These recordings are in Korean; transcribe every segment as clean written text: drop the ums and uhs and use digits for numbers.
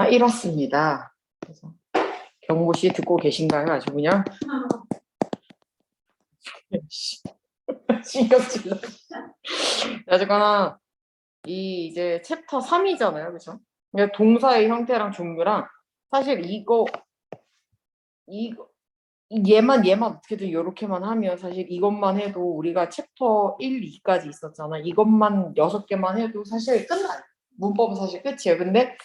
이렇습니다. 그래서 경모 씨 듣고 계신가요? 아주 그냥 신경질러. 어쨌거나 이 이제 챕터 3이잖아요, 그렇죠? 동사의 형태랑 종류랑 사실 이거 얘만 어떻게든 이렇게만 하면 사실 이것만 해도 우리가 챕터 1, 2까지 있었잖아. 이것만 6개만 해도 사실 끝나요. 문법은 사실 끝이에요. 근데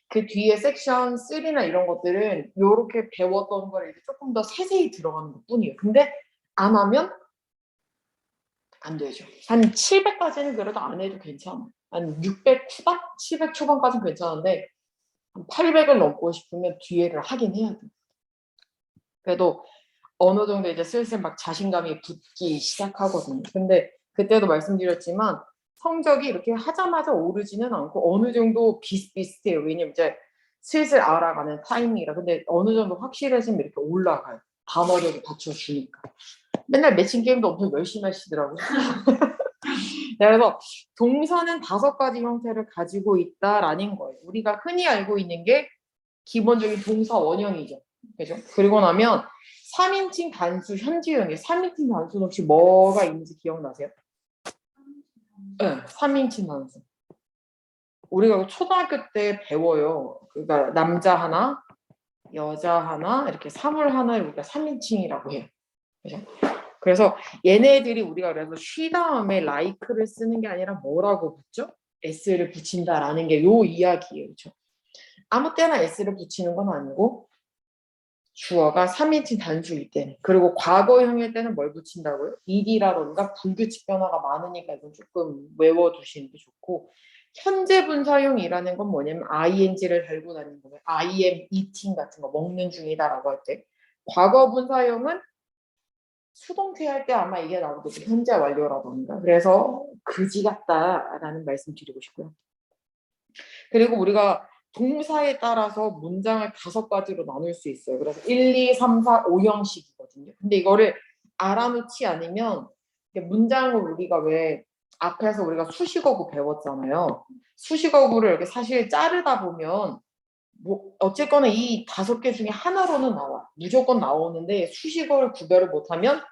그 뒤에 섹션 3나 이런 것들은 이렇게 배웠던 걸 이제 조금 더 세세히 들어가는 것 뿐이에요. 근데 안 하면 안 되죠. 한 700까지는 그래도 안 해도 괜찮아. 한 600 초반? 700 초반까지는 괜찮은데 한 800을 넘고 싶으면 뒤에를 하긴 해야 돼. 그래도 어느 정도 이제 슬슬 막 자신감이 붙기 시작하거든요. 근데 그때도 말씀드렸지만 성적이 이렇게 하자마자 오르지는 않고 어느 정도 비슷비슷해요. 왜냐면 이제 슬슬 알아가는 타이밍이라. 근데 어느 정도 확실해지면 이렇게 올라가요. 단어력을 받쳐주니까. 맨날 매칭 게임도 엄청 열심히 하시더라고요. 그래서 동사는 5가지 형태를 가지고 있다라는 거예요. 우리가 흔히 알고 있는 게 기본적인 동사 원형이죠. 그죠? 그리고 나면 3인칭 단수 현지형이에요. 3인칭 단수는 혹시 뭐가 있는지 기억나세요? 네, 3인칭 단수. 우리가 초등학교 때 배워요. 그러니까 남자 하나, 여자 하나, 이렇게 사물 하나를 우리가 3인칭이라고 해요. 그죠? 그래서 얘네들이 우리가 그래서 쉬 다음에 like를 쓰는 게 아니라 뭐라고 붙죠? s를 붙인다라는 게 요 이야기예요. 그렇죠? 아무 때나 s를 붙이는 건 아니고 주어가 3인칭 단수일 때는, 그리고 과거형일 때는 뭘 붙인다고요? ed라던가 불규칙 변화가 많으니까 이건 조금 외워두시는 게 좋고, 현재 분사형이라는 건 뭐냐면 ing를 달고 다니는 거예요. I am eating 같은 거, 먹는 중이다라고 할 때. 과거 분사형은 수동태 할 때 아마 이게 나오겠죠. 현재 완료라던가. 그래서 그지 같다라는 말씀 드리고 싶고요. 그리고 우리가 동사에 따라서 문장을 5가지로 나눌 수 있어요. 그래서 1, 2, 3, 4, 5형식이거든요. 근데 이거를 알아놓지 않으면 문장을 우리가 왜 앞에서 우리가 수식어구 배웠잖아요. 수식어구를 이렇게 사실 자르다 보면 뭐 어쨌거나 이 5개 중에 하나로는 나와. 무조건 나오는데 수식어를 구별을 못하면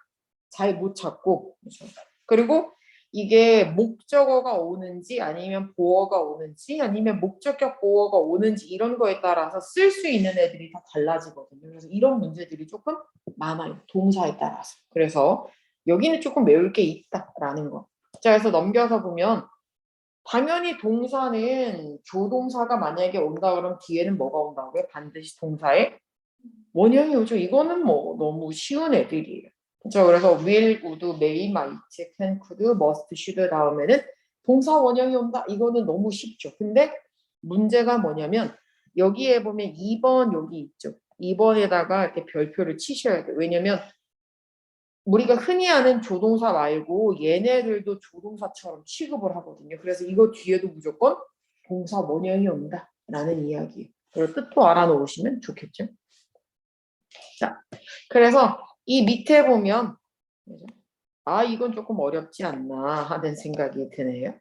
잘 못 찾고. 그리고 이게 목적어가 오는지 아니면 보어가 오는지 아니면 목적격 보어가 오는지 이런 거에 따라서 쓸 수 있는 애들이 다 달라지거든요. 그래서 이런 문제들이 조금 많아요. 동사에 따라서. 그래서 여기는 조금 외울 게 있다라는 거. 자, 그래서 넘겨서 보면 당연히 동사는 조동사가 만약에 온다 그러면 뒤에는 뭐가 온다고요? 반드시 동사에 원형이 오죠. 이거는 뭐 너무 쉬운 애들이에요. 그렇죠. 그래서 will, would, may, might, can, could, must, should 다음에는 동사 원형이 온다. 이거는 너무 쉽죠. 근데 문제가 뭐냐면 여기에 보면 2번 여기 있죠. 2번에다가 이렇게 별표를 치셔야 돼요. 왜냐면 우리가 흔히 아는 조동사 말고 얘네들도 조동사처럼 취급을 하거든요. 그래서 이거 뒤에도 무조건 동사 원형이 온다라는 이야기예요. 그걸 뜻도 알아놓으시면 좋겠죠. 자, 그래서 이 밑에 보면 이건 조금 어렵지 않나 하는 생각이 드네요.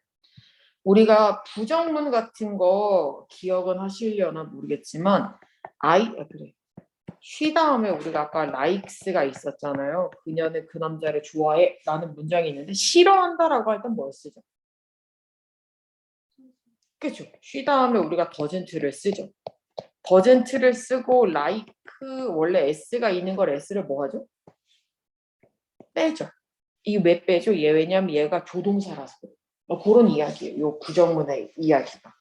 우리가 부정문 같은 거 기억은 하시려나 모르겠지만 그래. 쉬 다음에 우리가 아까 likes가 있었잖아요. 그녀는 그 남자를 좋아해 라는 문장이 있는데 싫어한다라고 할 땐 뭘 쓰죠? 그렇죠. 쉬 다음에 우리가 doesn't를 쓰죠. doesn't를 쓰고 like 원래 s가 있는 걸 s를 뭐 하죠? 빼죠. 이 왜 빼죠? 얘 왜냐면 얘가 조동사라서. 그런 이야기예요. 요 부정문의 이야기가.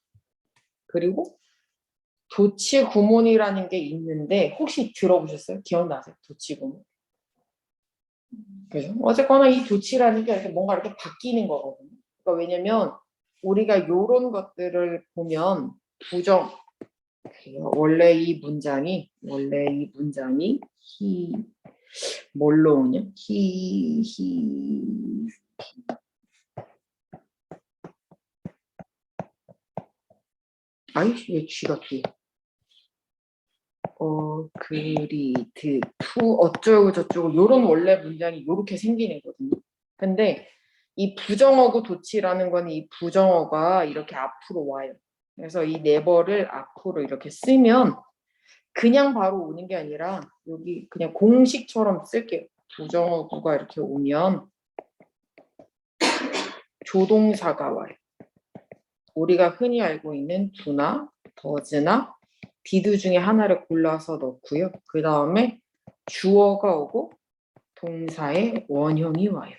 그리고 도치 구문이라는 게 있는데 혹시 들어보셨어요? 기억나세요? 도치 구문. 그죠? 어쨌거나 이 도치라는 게 이렇게 뭔가 이렇게 바뀌는 거거든요. 그러니까 왜냐면 우리가 요런 것들을 보면 부정 원래 이 문장이 뭘로 오냐? 왜 쥐가 뒤에? 그리드, 투, 어쩌고 저쩌고 요런 원래 문장이 요렇게 생기는 거거든요. 근데 이 부정어구 도치라는 건 이 부정어가 이렇게 앞으로 와요. 그래서 이 네버를 앞으로 이렇게 쓰면 그냥 바로 오는 게 아니라 여기 그냥 공식처럼 쓸게요. 부정어구가 이렇게 오면 조동사가 와요. 우리가 흔히 알고 있는 do나 does나 did 중에 하나를 골라서 넣고요. 그 다음에 주어가 오고 동사의 원형이 와요.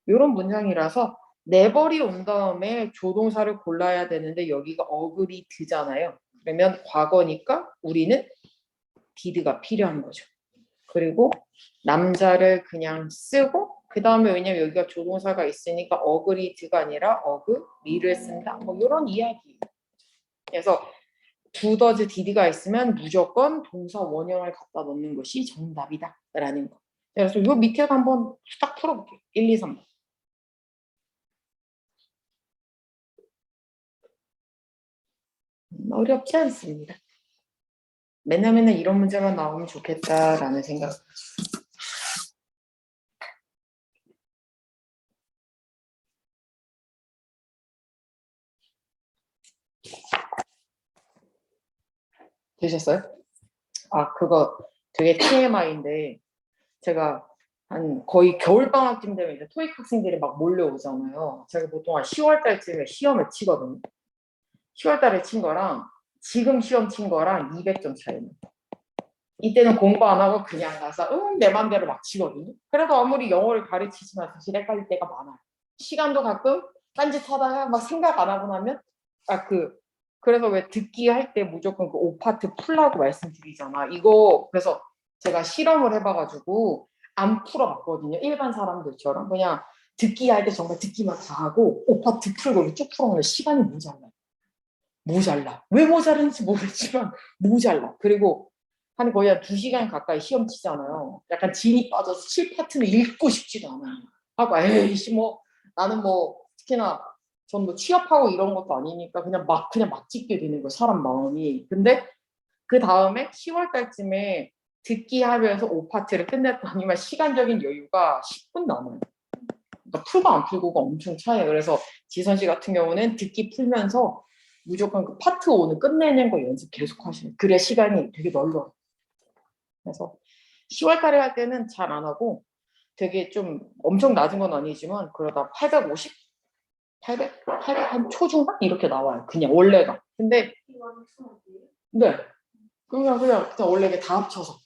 이런 문장이라서 never이 온 다음에 조동사를 골라야 되는데 여기가 agreed잖아요. 그러면 과거니까 우리는 did가 필요한 거죠. 그리고 남자를 그냥 쓰고 그 다음에 왜냐면 여기가 조동사가 있으니까 agreed가 아니라 agree를 쓴다. 뭐 이런 이야기예요. 그래서 do, does, did가 있으면 무조건 동사 원형을 갖다 넣는 것이 정답이다 라는 거. 그래서 이 밑에도 한번 딱 풀어볼게요. 1, 2, 3번. 어렵지 않습니다. 맨날 맨날 이런 문제만 나오면 좋겠다라는 생각. 되셨어요? 아, 그거 되게 TMI인데 제가 한 거의 겨울방학쯤 되면 이제 토익 학생들이 막 몰려오잖아요. 제가 보통 한 10월 달쯤에 시험을 치거든요. 10월 달에 친 거랑 지금 시험 친 거랑 200점 차이는. 이때는 공부 안 하고 그냥 가서 내 맘대로 막 치거든요. 그래도 아무리 영어를 가르치지만 사실 헷갈릴 때가 많아요. 시간도 가끔 딴짓하다가 막 생각 안 하고 나면 그래서 왜 듣기 할 때 무조건 그 5파트 풀라고 말씀드리잖아. 이거 그래서 제가 실험을 해봐가지고 안 풀어봤거든요. 일반 사람들처럼 그냥 듣기 할 때 정말 듣기만 다 하고 5파트 풀고 쭉 풀어보면 시간이 모자라요. 모자라. 왜 모자른지 모르겠지만 모자라. 그리고 한 거의 한 2시간 가까이 시험 치잖아요. 약간 진이 빠져서 7파트는 읽고 싶지도 않아요. 하고 에이씨 뭐 나는 뭐 특히나 전 뭐 취업하고 이런 것도 아니니까 그냥 막 찍게 되는 거예요. 사람 마음이. 근데 그 다음에 10월 달쯤에 듣기 하면서 5파트를 끝냈더니만 시간적인 여유가 10분 남아요. 그러니까 풀고 안 풀고가 엄청 차이에요. 그래서 지선 씨 같은 경우는 듣기 풀면서 무조건 그 파트 5는 끝내는 거 연습 계속 하시는. 그래 시간이 되게 넓어요. 그래서 10월 달에 할 때는 잘 안 하고 되게 좀 엄청 낮은 건 아니지만 그러다 850, 800 한 초중반 이렇게 나와요. 그냥 원래가. 근데 네, 그냥 원래 이게 다 합쳐서.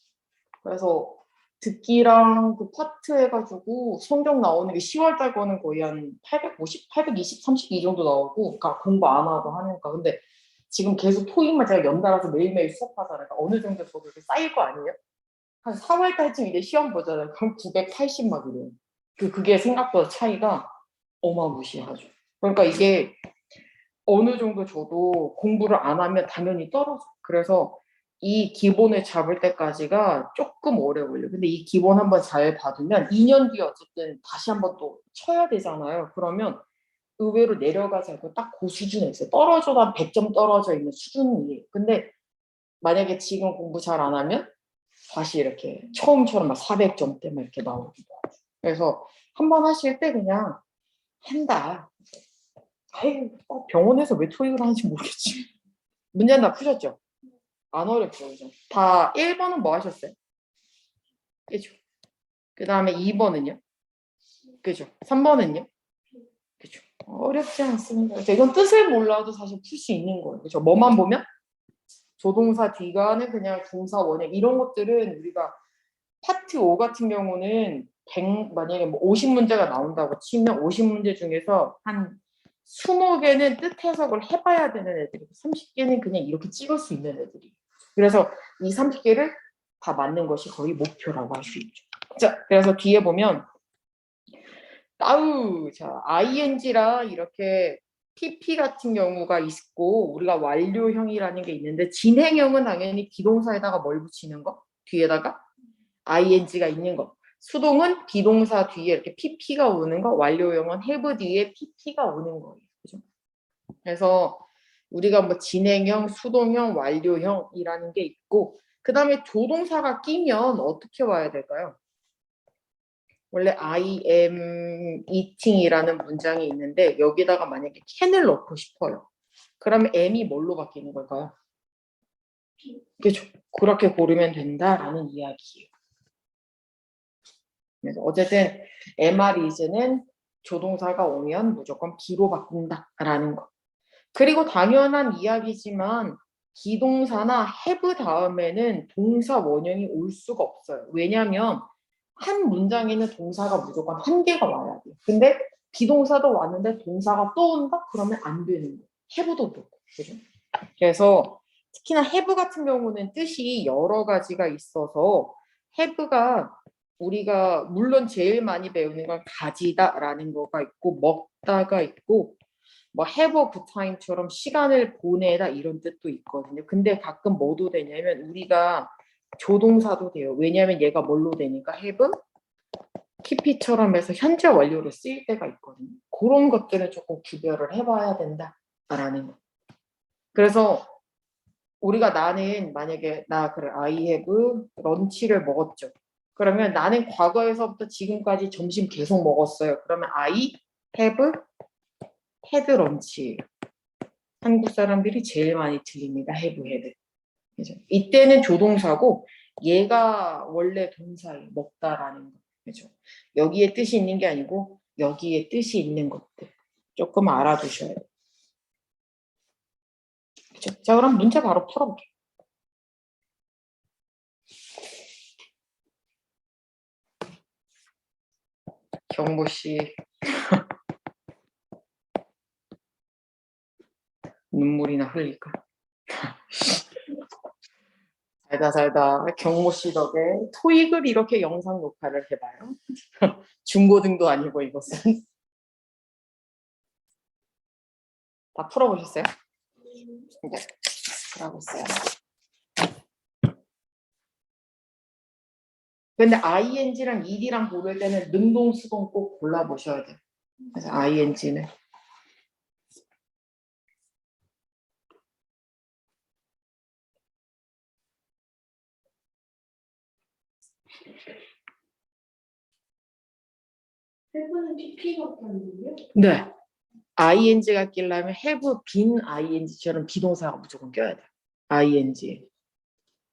그래서 듣기랑 그 파트 해가지고 성적 나오는 게 10월 달 거는 거의 한 850, 820, 30 이 정도 나오고, 그러니까 공부 안 하고 하니까. 근데 지금 계속 토익만 제가 연달아서 매일매일 수업하잖아요. 그러니까 어느 정도 저도 이렇게 쌓일 거 아니에요? 한 4월 달쯤 이제 시험 보잖아요. 그럼 980 막 이래요. 그게 생각보다 차이가 어마무시하죠. 그러니까 이게 어느 정도 저도 공부를 안 하면 당연히 떨어져. 그래서 이 기본을 잡을 때까지가 조금 오래 걸려요. 근데 이 기본 한번 잘 받으면 2년 뒤에 어쨌든 다시 한번 또 쳐야 되잖아요. 그러면 의외로 내려가지 않고 딱 그 수준에 있어요. 떨어져도 한 100점 떨어져 있는 수준이에요. 근데 만약에 지금 공부 잘 안 하면 다시 이렇게 처음처럼 막 400점대만 이렇게 나오기도 하죠. 그래서 한번 하실 때 그냥 한다. 에이, 병원에서 왜 토익을 하는지 모르겠지. 문제는 다 푸셨죠? 안 어렵죠, 그죠? 다 1번은 뭐 하셨어요? 그죠? 그 다음에 2번은요? 그죠? 3번은요? 그죠? 어렵지 않습니다. 그죠? 이건 뜻을 몰라도 사실 풀 수 있는 거예요. 그죠? 뭐만 보면? 조동사 뒤가는 그냥 동사 원형 이런 것들은 우리가 파트 5 같은 경우는 만약에 뭐 50문제가 나온다고 치면 50문제 중에서 한 20개는 뜻 해석을 해봐야 되는 애들이고 30개는 그냥 이렇게 찍을 수 있는 애들이. 그래서 이 30개를 다 맞는 것이 거의 목표라고 할 수 있죠. 자, 그래서 뒤에 보면 자, ing랑 이렇게 pp 같은 경우가 있고 우리가 완료형이라는 게 있는데 진행형은 당연히 비동사에다가 뭘 붙이는 거? 뒤에다가 ing가 있는 거. 수동은 비동사 뒤에 이렇게 pp가 오는 거, 완료형은 have 뒤에 pp가 오는 거예요. 그죠? 그래서 우리가 뭐 진행형, 수동형, 완료형이라는 게 있고, 그 다음에 조동사가 끼면 어떻게 와야 될까요? 원래 I am eating이라는 문장이 있는데 여기다가 만약에 can을 넣고 싶어요. 그러면 M이 뭘로 바뀌는 걸까요? 그렇죠. 그렇게 고르면 된다라는 이야기예요. 그래서 어쨌든 MR is는 조동사가 오면 무조건 B로 바꾼다라는 거. 그리고 당연한 이야기지만 기동사나 have 다음에는 동사 원형이 올 수가 없어요. 왜냐하면 한 문장에는 동사가 무조건 한 개가 와야 돼요. 근데 비동사도 왔는데 동사가 또 온다? 그러면 안 되는 거예요. have도 그렇고. 그죠? 그래서 특히나 have 같은 경우는 뜻이 여러 가지가 있어서 have가 우리가 물론 제일 많이 배우는 건 가지다라는 거가 있고 먹다가 있고 뭐 have a good time처럼 시간을 보내다 이런 뜻도 있거든요. 근데 가끔 뭐도 되냐면 우리가 조동사도 돼요. 왜냐하면 얘가 뭘로 되니까 have, keep처럼 해서 현재 완료로 쓰일 때가 있거든요. 그런 것들을 조금 구별을 해봐야 된다라는 거. 그래서 우리가 나는 만약에 나 그래 I have 런치를 먹었죠. 그러면 나는 과거에서부터 지금까지 점심 계속 먹었어요. 그러면 I have had 런치. 한국 사람들이 제일 많이 틀립니다. have had. 그죠? 이때는 조동사고 얘가 원래 동사예요. 먹다라는 거. 그죠? 여기에 뜻이 있는 게 아니고 여기에 뜻이 있는 것들 조금 알아두셔야 돼요. 그죠? 자, 그럼 문제 바로 풀어볼게요. 경보 씨 눈물이나 흘릴까? 살다 경모 씨 덕에 토익을 이렇게 영상 녹화를 해봐요. 중고등도 아니고 이것은 다 풀어보셨어요? 네, 그러고 있어요. 근데 ing랑 ed랑 고를 때는 능동수동 꼭 골라보셔야 돼요. 그래서 ing는 해보는 PP밖에 안 되요? 네. ing가 끼려면 have been ing처럼 비동사가 무조건 껴야 돼요. ing.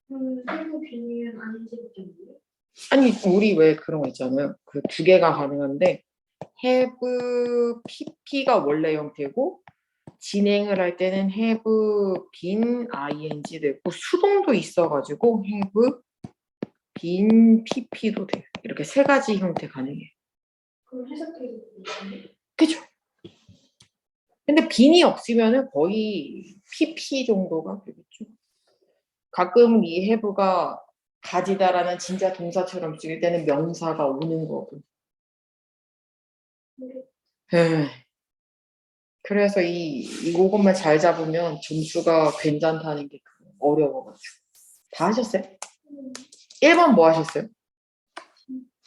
그럼 해보 비밀은 아니겠죠? 아니 우리 왜 그런 거 있잖아요. 그 두 개가 가능한데 have pp가 원래 형태고 진행을 할 때는 have been ing 되고 수동도 있어가지고 have been pp도 돼요. 이렇게 세 가지 형태 가능해요. 그럼 해석해서 보세요. 그죠? 근데 빈이 없으면은 거의 pp 정도가 되겠죠. 가끔 이 have가 가지다라는 진짜 동사처럼 쓰일 때는 명사가 오는 거고. 에 그래서 이것만 잘 잡으면 점수가 괜찮다는 게 어려워가지고. 다 하셨어요? 1번 뭐 하셨어요?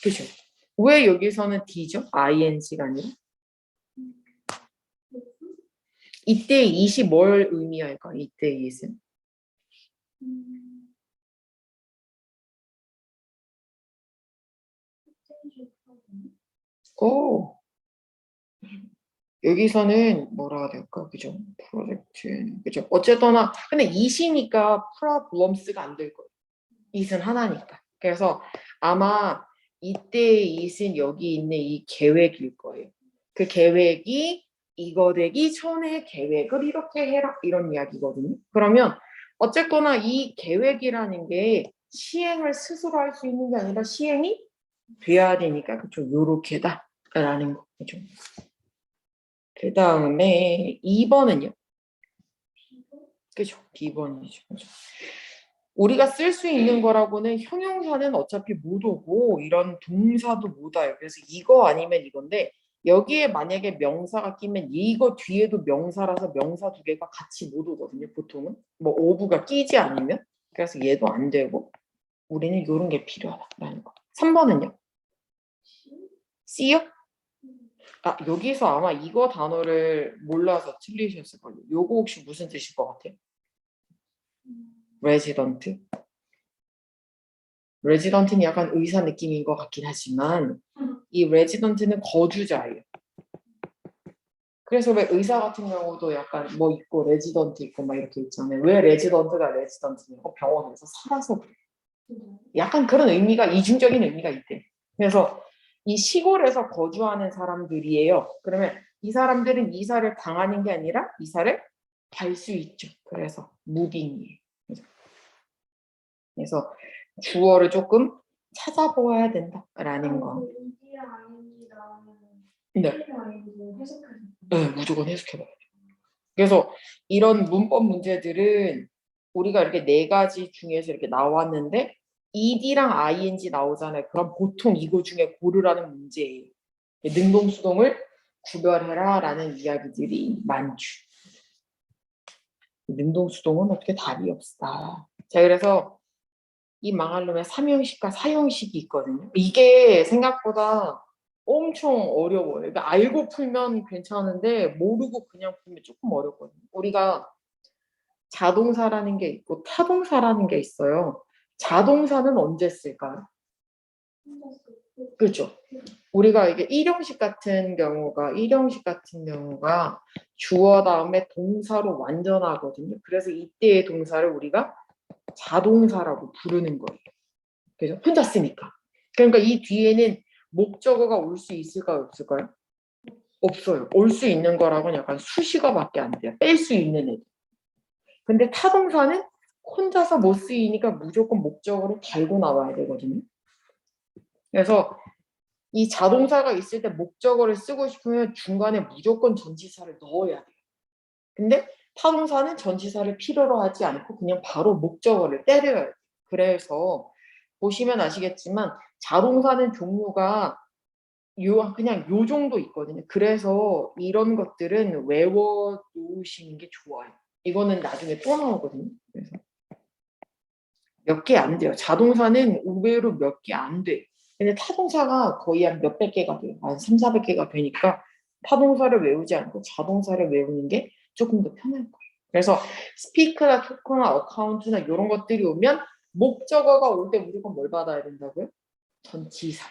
그죠? 왜 여기서는 D죠? ing가 아니라? 이때 it이 뭘 의미할까? 이때 it은? 오, 여기서는 뭐라 해야 될까? 그죠? 프로젝트, 그죠? 어쨌거나, 근데 it이니까 프로블럼스가 안 될 거예요. it은 하나니까. 그래서 아마 이때의 it은 여기 있는 이 계획일 거예요. 그 계획이 이거 되기 전에 계획을 이렇게 해라 이런 이야기거든요. 그러면 어쨌거나 이 계획이라는 게 시행을 스스로 할 수 있는 게 아니라 시행이 돼야 되니까 그쵸 요렇게다라는 거죠. 그 다음에 2번은요. 그죠? B번이죠. 그죠? 우리가 쓸 수 있는 거라고는 형용사는 어차피 못 오고 이런 동사도 못 와요. 그래서 이거 아니면 이건데 여기에 만약에 명사가 끼면 이거 뒤에도 명사라서 명사 두 개가 같이 못 오거든요. 보통은 뭐 오브가 끼지 않으면 그래서 얘도 안 되고 우리는 이런 게 필요하다라는 거. 3번은요? C요? 아 여기서 아마 이거 단어를 몰라서 틀리셨을 거예요. 요거 혹시 무슨 뜻일 것 같아요? resident. 레지던트는 약간 의사 느낌인 것 같긴 하지만 이 레지던트는 거주자예요. 그래서 왜 의사 같은 경우도 약간 뭐 있고 레지던트 있고 막 이렇게 있잖아요. 왜 레지던트가 레지던트냐고 병원에서 살아서 그래. 약간 그런 의미가 이중적인 의미가 있대. 그래서 이 시골에서 거주하는 사람들이에요. 그러면 이 사람들은 이사를 당하는 게 아니라 이사를 갈 수 있죠. 그래서 무빙이에요. 그래서 주어를 조금 찾아보아야 된다라는 거. 이디랑 아인이랑 네, 이디랑 아인이 해석하셨어요. 네, 무조건 해석해봐요. 그래서 이런 문법 문제들은 우리가 이렇게 네 가지 중에서 이렇게 나왔는데 ed랑 ing 나오잖아요. 그럼 보통 이거 중에 고르라는 문제예요. 능동수동을 구별해라 라는 이야기들이 많죠. 능동수동은 어떻게 답이 없다. 자, 그래서 이 망할 놈의 3형식과 4형식이 있거든요. 이게 생각보다 엄청 어려워요. 그러니까 알고 풀면 괜찮은데 모르고 그냥 풀면 조금 어렵거든요. 우리가 자동사라는 게 있고 타동사라는 게 있어요. 자동사는 언제 쓸까요? 그렇죠. 우리가 이게 일형식 같은 경우가 주어 다음에 동사로 완전하거든요. 그래서 이때의 동사를 우리가 자동사라고 부르는 거예요. 그죠? 혼자 쓰니까. 그러니까 이 뒤에는 목적어가 올 수 있을까요? 없을까요? 없어요. 올 수 있는 거라고는 약간 수식어밖에 안 돼요. 뺄 수 있는 애들. 근데 타동사는 혼자서 못 쓰이니까 무조건 목적어를 달고 나와야 되거든요. 그래서 이 자동사가 있을 때 목적어를 쓰고 싶으면 중간에 무조건 전치사를 넣어야 돼요. 근데 타동사는 전치사를 필요로 하지 않고 그냥 바로 목적어를 때려야 돼요. 그래서 보시면 아시겠지만 자동사는 종류가 그냥 요 정도 있거든요. 그래서 이런 것들은 외워 놓으시는 게 좋아요. 이거는 나중에 또 나오거든요. 그래서 몇 개 안 돼요. 자동사는 의외로 몇 개 안 돼. 근데 타동사가 거의 한 몇백 개가 돼요. 한 3, 400개가 되니까 타동사를 외우지 않고 자동사를 외우는 게 조금 더 편할 거예요. 그래서 스피크나 토크나 어카운트나 이런 것들이 오면 목적어가 올 때 무조건 뭘 받아야 된다고요? 전치사.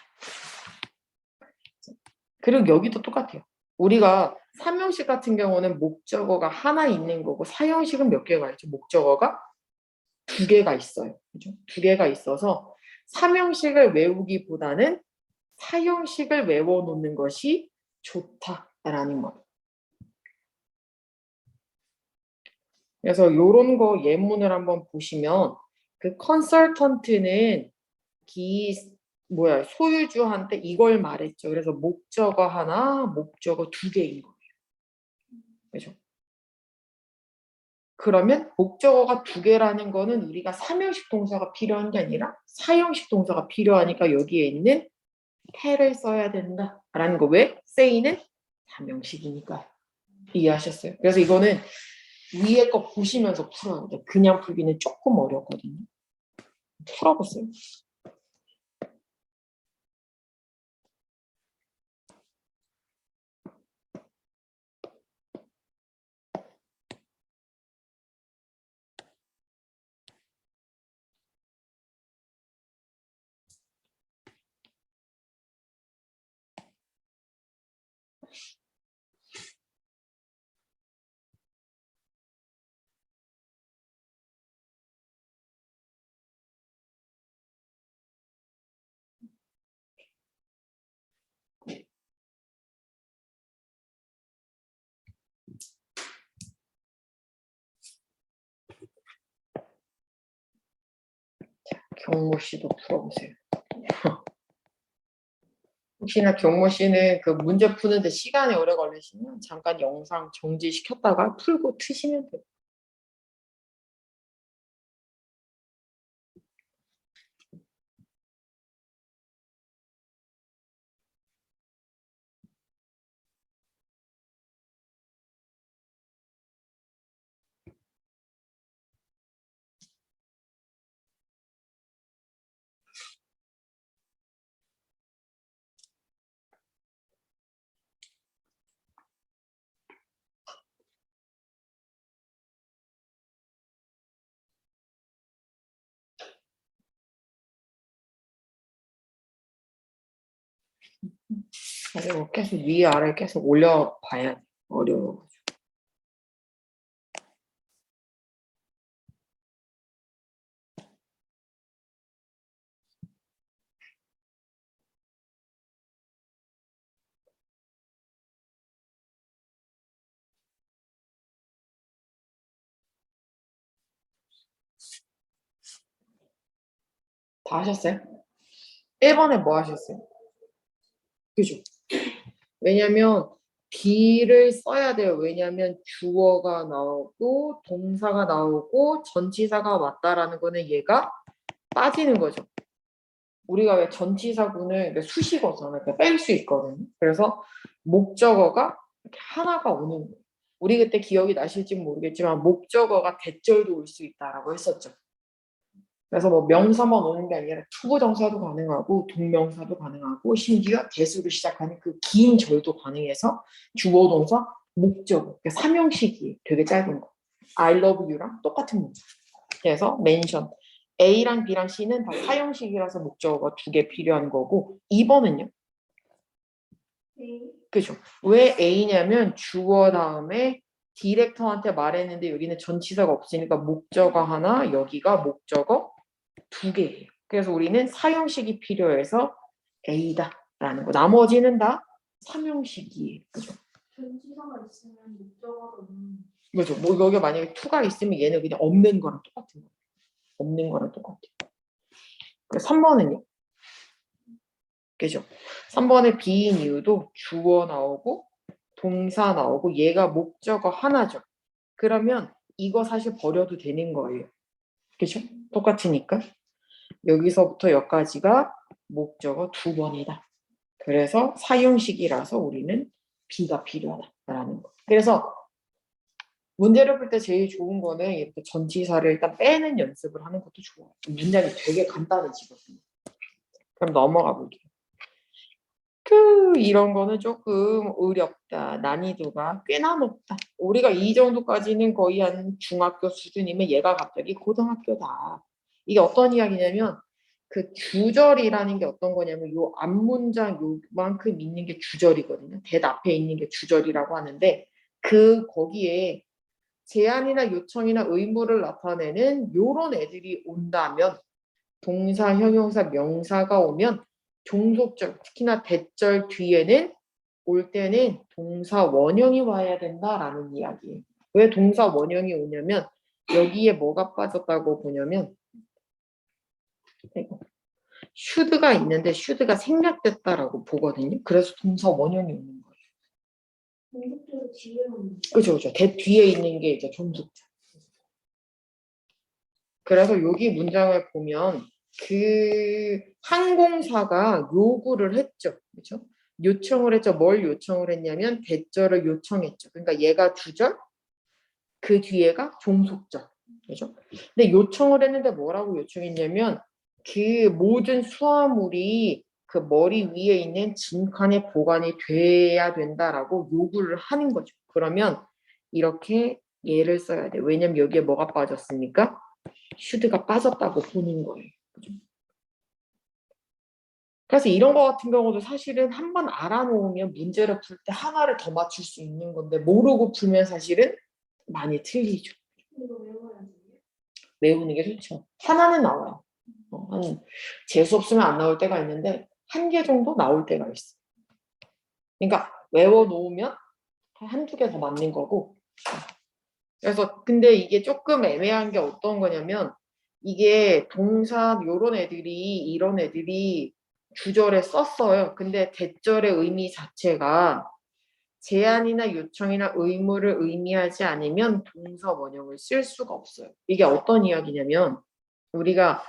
그리고 여기도 똑같아요. 우리가 3형식 같은 경우는 목적어가 하나 있는 거고 4형식은 몇 개가 있죠? 목적어가 두 개가 있어요. 그죠? 두 개가 있어서 3형식을 외우기보다는 4형식을 외워놓는 것이 좋다라는 거예요. 그래서 이런 거 예문을 한번 보시면 그 컨설턴트는 소유주한테 이걸 말했죠. 그래서 목적어 하나, 목적어 두 개인 거예요. 그죠? 그러면 목적어가 두 개라는 거는 우리가 3형식 동사가 필요한 게 아니라 4형식 동사가 필요하니까 여기에 있는 해를 써야 된다라는 거. 왜? say는 3형식이니까. 이해하셨어요? 그래서 이거는 위에 거 보시면서 풀어야 돼. 그냥 풀기는 조금 어렵거든요. 풀어보세요. 경모 씨도 풀어보세요. 혹시나 경모 씨는 그 문제 푸는데 시간이 오래 걸리시면 잠깐 영상 정지시켰다가 풀고 트시면 돼요. 그리고 계속 위아래 계속 올려봐야 돼요. 어려워. 다 하셨어요? 1번에 뭐 하셨어요? 그죠? 왜냐면 B를 써야 돼요. 왜냐면 주어가 나오고 동사가 나오고 전치사가 왔다라는 거는 얘가 빠지는 거죠. 우리가 왜 전치사구는 수식어잖아요. 그러니까 뺄 수 있거든요. 그래서 목적어가 이렇게 하나가 오는 거예요. 우리 그때 기억이 나실지 모르겠지만 목적어가 대절도 올 수 있다라고 했었죠. 그래서 뭐 명사만 오는 게 아니라 투부정사도 가능하고 동명사도 가능하고 심지어 대수로 시작하는 그 긴 절도 가능해서 주어 동사 목적어 그러니까 삼형식이 되게 짧은 거. I love you랑 똑같은 문장. 그래서 mention A랑 B랑 C는 다 사형식이라서 목적어가 2개 필요한 거고 2번은요. 네. 그죠? 왜 A냐면 주어 다음에 디렉터한테 말했는데 여기는 전치사가 없으니까 목적어 하나 여기가 목적어 2개예요. 그래서 우리는 사형식이 필요해서 A다라는 거. 나머지는 다 삼형식이에요. 그죠? 전치사가 있으면 목적어도 없는. 그죠? 뭐 여기 만약에 2가 있으면 얘는 그냥 없는 거랑 똑같은 거예요. 없는 거랑 똑같아요. 그래서 3번은요? 그죠? 3번의 B인 이유도 주어 나오고 동사 나오고 얘가 목적어 하나죠. 그러면 이거 사실 버려도 되는 거예요. 그죠? 똑같으니까. 여기서부터 여기까지가 목적어 2번이다. 그래서 사형식이라서 우리는 B가 필요하다라는 거. 그래서 문제를 풀 때 제일 좋은 거는 이렇게 전치사를 일단 빼는 연습을 하는 것도 좋아요. 문장이 되게 간단해지거든요. 그럼 넘어가 볼게요. 이런 거는 조금 어렵다. 난이도가 꽤나 높다. 우리가 이 정도까지는 거의 한 중학교 수준이면 얘가 갑자기 고등학교다. 이게 어떤 이야기냐면 그 주절이라는 게 어떤 거냐면 요 앞문장 요만큼 있는 게 주절이거든요. 대 앞에 있는 게 주절이라고 하는데 그 거기에 제안이나 요청이나 의무를 나타내는 요런 애들이 온다면 동사, 형용사, 명사가 오면 종속절, 특히나 대절 뒤에는 올 때는 동사 원형이 와야 된다라는 이야기예요. 왜 동사 원형이 오냐면 여기에 뭐가 빠졌다고 보냐면 should가 있는데 should가 생략됐다라고 보거든요. 그래서 동사 원형이 오는 거예요. 종속절을 뒤에 오는. 그죠, 그죠. 대 뒤에 있는 게 이제 종속절. 그래서 여기 문장을 보면 그 항공사가 요구를 했죠. 그렇죠? 요청을 했죠. 뭘 요청을 했냐면 대절을 요청했죠. 그러니까 얘가 주절, 그 뒤에가 종속절. 그죠? 근데 요청을 했는데 뭐라고 요청했냐면 그 모든 수화물이 그 머리 위에 있는 짐칸에 보관이 돼야 된다라고 요구를 하는 거죠. 그러면 이렇게 얘를 써야 돼. 왜냐면 여기에 뭐가 빠졌습니까? 슈드가 빠졌다고 보는 거예요. 그죠? 그래서 이런 거 같은 경우도 사실은 한번 알아놓으면 문제를 풀 때 하나를 더 맞출 수 있는 건데 모르고 풀면 사실은 많이 틀리죠. 이거 외워야지. 외우는 게 좋죠. 하나는 나와요. 한 재수 없으면 안 나올 때가 있는데 한 개 정도 나올 때가 있어. 그러니까 외워놓으면 한두 개 더 맞는 거고. 그래서 근데 이게 조금 애매한 게 어떤 거냐면 이게 동사 요런 애들이 이런 애들이 주절에 썼어요. 근데 대절의 의미 자체가 제안이나 요청이나 의무를 의미하지 않으면 동사 원형을 쓸 수가 없어요. 이게 어떤 이야기냐면 우리가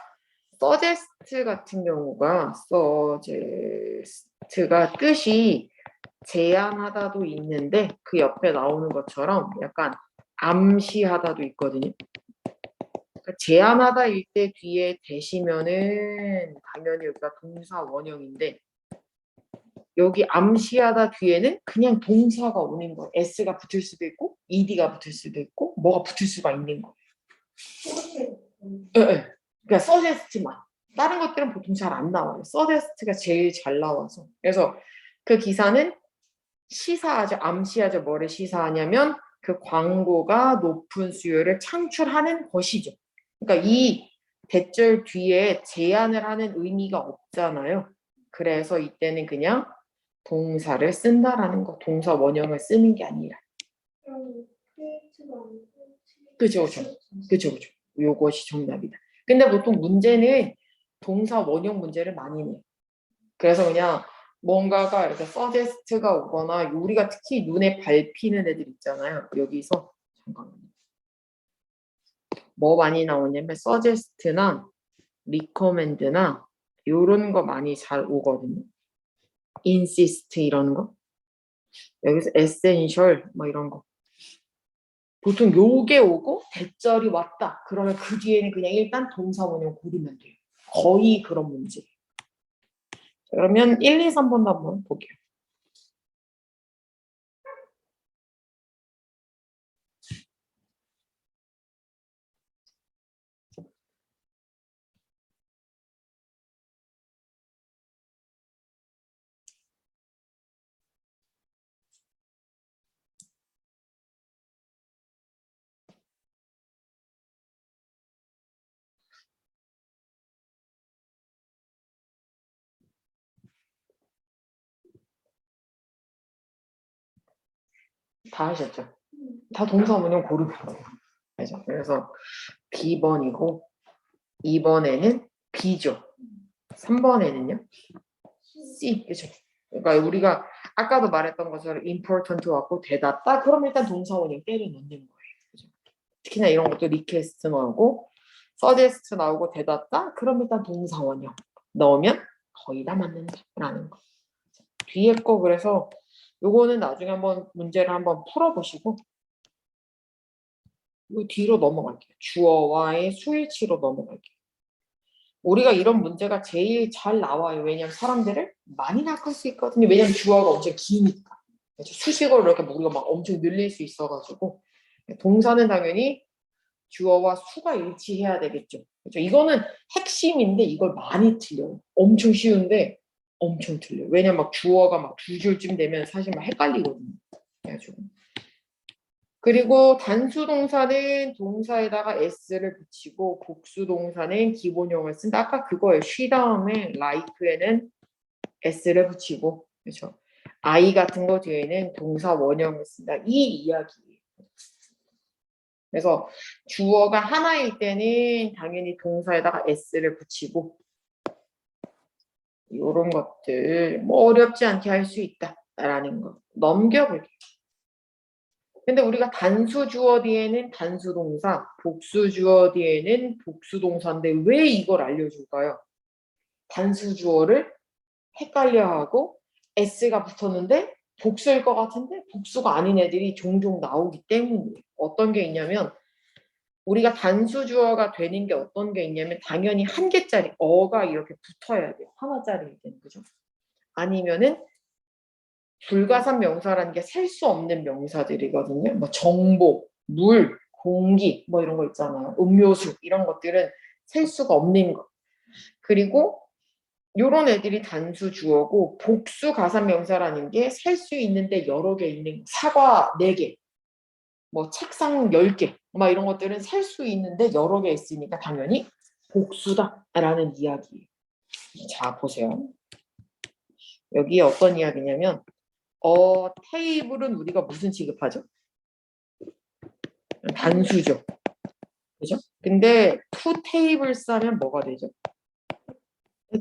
suggest 같은 경우가 suggest가 뜻이 제안하다도 있는데 그 옆에 나오는 것처럼 약간 암시하다도 있거든요. 그러니까 제안하다일 때 뒤에 대시면은 당연히 여기가 동사 원형인데 여기 암시하다 뒤에는 그냥 동사가 오는 거예요. s가 붙을 수도 있고 ed가 붙을 수도 있고 뭐가 붙을 수가 있는 거예요. 이렇게. 예, 예. 그러니까 suggest만. 다른 것들은 보통 잘 안 나와요. suggest가 제일 잘 나와서. 그래서 그 기사는 시사하죠. 암시하죠. 뭐를 시사하냐면 그 광고가 높은 수요를 창출하는 것이죠. 그러니까 이 대절 뒤에 제한을 하는 의미가 없잖아요. 그래서 이때는 그냥 동사를 쓴다라는 거. 동사 원형을 쓰는 게 아니라. 그럼 크리에이트가 아니고 그죠, 그죠. 그죠, 그죠. 요것이 정답이다. 근데 보통 문제는 동사 원형 문제를 많이 내. 그래서 그냥 뭔가가 이렇게 서제스트가 오거나 우리가 특히 눈에 밟히는 애들 있잖아요. 여기서 잠깐만요. 뭐 많이 나오냐면 서제스트나 리커멘드나 요런 거 많이 잘 오거든요. 인시스트 이런 거. 여기서 에센셜 뭐 이런 거. 보통 요게 오고 대절이 왔다. 그러면 그 뒤에는 그냥 일단 동사 원형 고르면 돼요. 거의 그런 문제. 그러면 1, 2, 3번도 한번 볼게요. 다 하셨죠? 다 동사 원형 고르면 돼요. 그죠? 그래서 B번이고 2번에는 B죠. 3번에는요? C. 그죠? 그러니까 우리가 아까도 말했던 것처럼 important 왔고 대답다. 그럼 일단 동사 원형 때려 넣는 거예요. 그죠? 특히나 이런 것도 리퀘스트 나오고 suggest 나오고 대답다. 그럼 일단 동사 원형 넣으면 거의 다 맞는다라는 거. 뒤에 거 그래서 요거는 나중에 한번 문제를 한번 풀어보시고 이 뒤로 넘어갈게요. 주어와의 수일치로 넘어갈게요. 우리가 이런 문제가 제일 잘 나와요. 왜냐하면 사람들을 많이 낚을 수 있거든요. 왜냐하면 주어가 엄청 기니까. 그렇죠? 수식어로 이렇게 우리가 막 엄청 늘릴 수 있어가지고 동사는 당연히 주어와 수가 일치해야 되겠죠. 그렇죠? 이거는 핵심인데 이걸 많이 틀려요. 엄청 쉬운데 엄청 틀려요. 왜냐면 막 주어가 막 두 줄쯤 되면 사실 막 헷갈리거든요. 그래가지고. 그리고 단수 동사는 동사에다가 s를 붙이고 복수 동사는 기본형을 쓴다. 아까 그거예요. 쉬 다음에 like에는 s를 붙이고, 그렇죠? I 같은 거 뒤에는 동사 원형을 쓴다. 이 이야기예요. 그래서 주어가 하나일 때는 당연히 동사에다가 s를 붙이고 이런 것들 뭐 어렵지 않게 할 수 있다라는 거 넘겨볼게요. 근데 우리가 단수 주어 뒤에는 단수 동사, 복수 주어 뒤에는 복수 동사인데 왜 이걸 알려줄까요? 단수 주어를 헷갈려하고 s가 붙었는데 복수일 것 같은데 복수가 아닌 애들이 종종 나오기 때문이에요. 어떤 게 있냐면 우리가 단수 주어가 되는 게 어떤 게 있냐면 당연히 한 개짜리 어가 이렇게 붙어야 돼요. 하나짜리일 때는 그죠? 아니면은 불가산 명사라는 게 셀 수 없는 명사들이거든요. 뭐 정보, 물, 공기 뭐 이런 거 있잖아요. 음료수 이런 것들은 셀 수가 없는 거. 그리고 요런 애들이 단수 주어고 복수 가산 명사라는 게 셀 수 있는데 여러 개 있는 거. 사과 4개, 뭐 책상 10개 막 이런 것들은 셀 수 있는데 여러 개 있으니까 당연히 복수다라는 이야기예요. 자 보세요. 여기 어떤 이야기냐면 테이블은 우리가 무슨 취급하죠? 단수죠. 그죠? 근데 투 테이블스 하면 뭐가 되죠?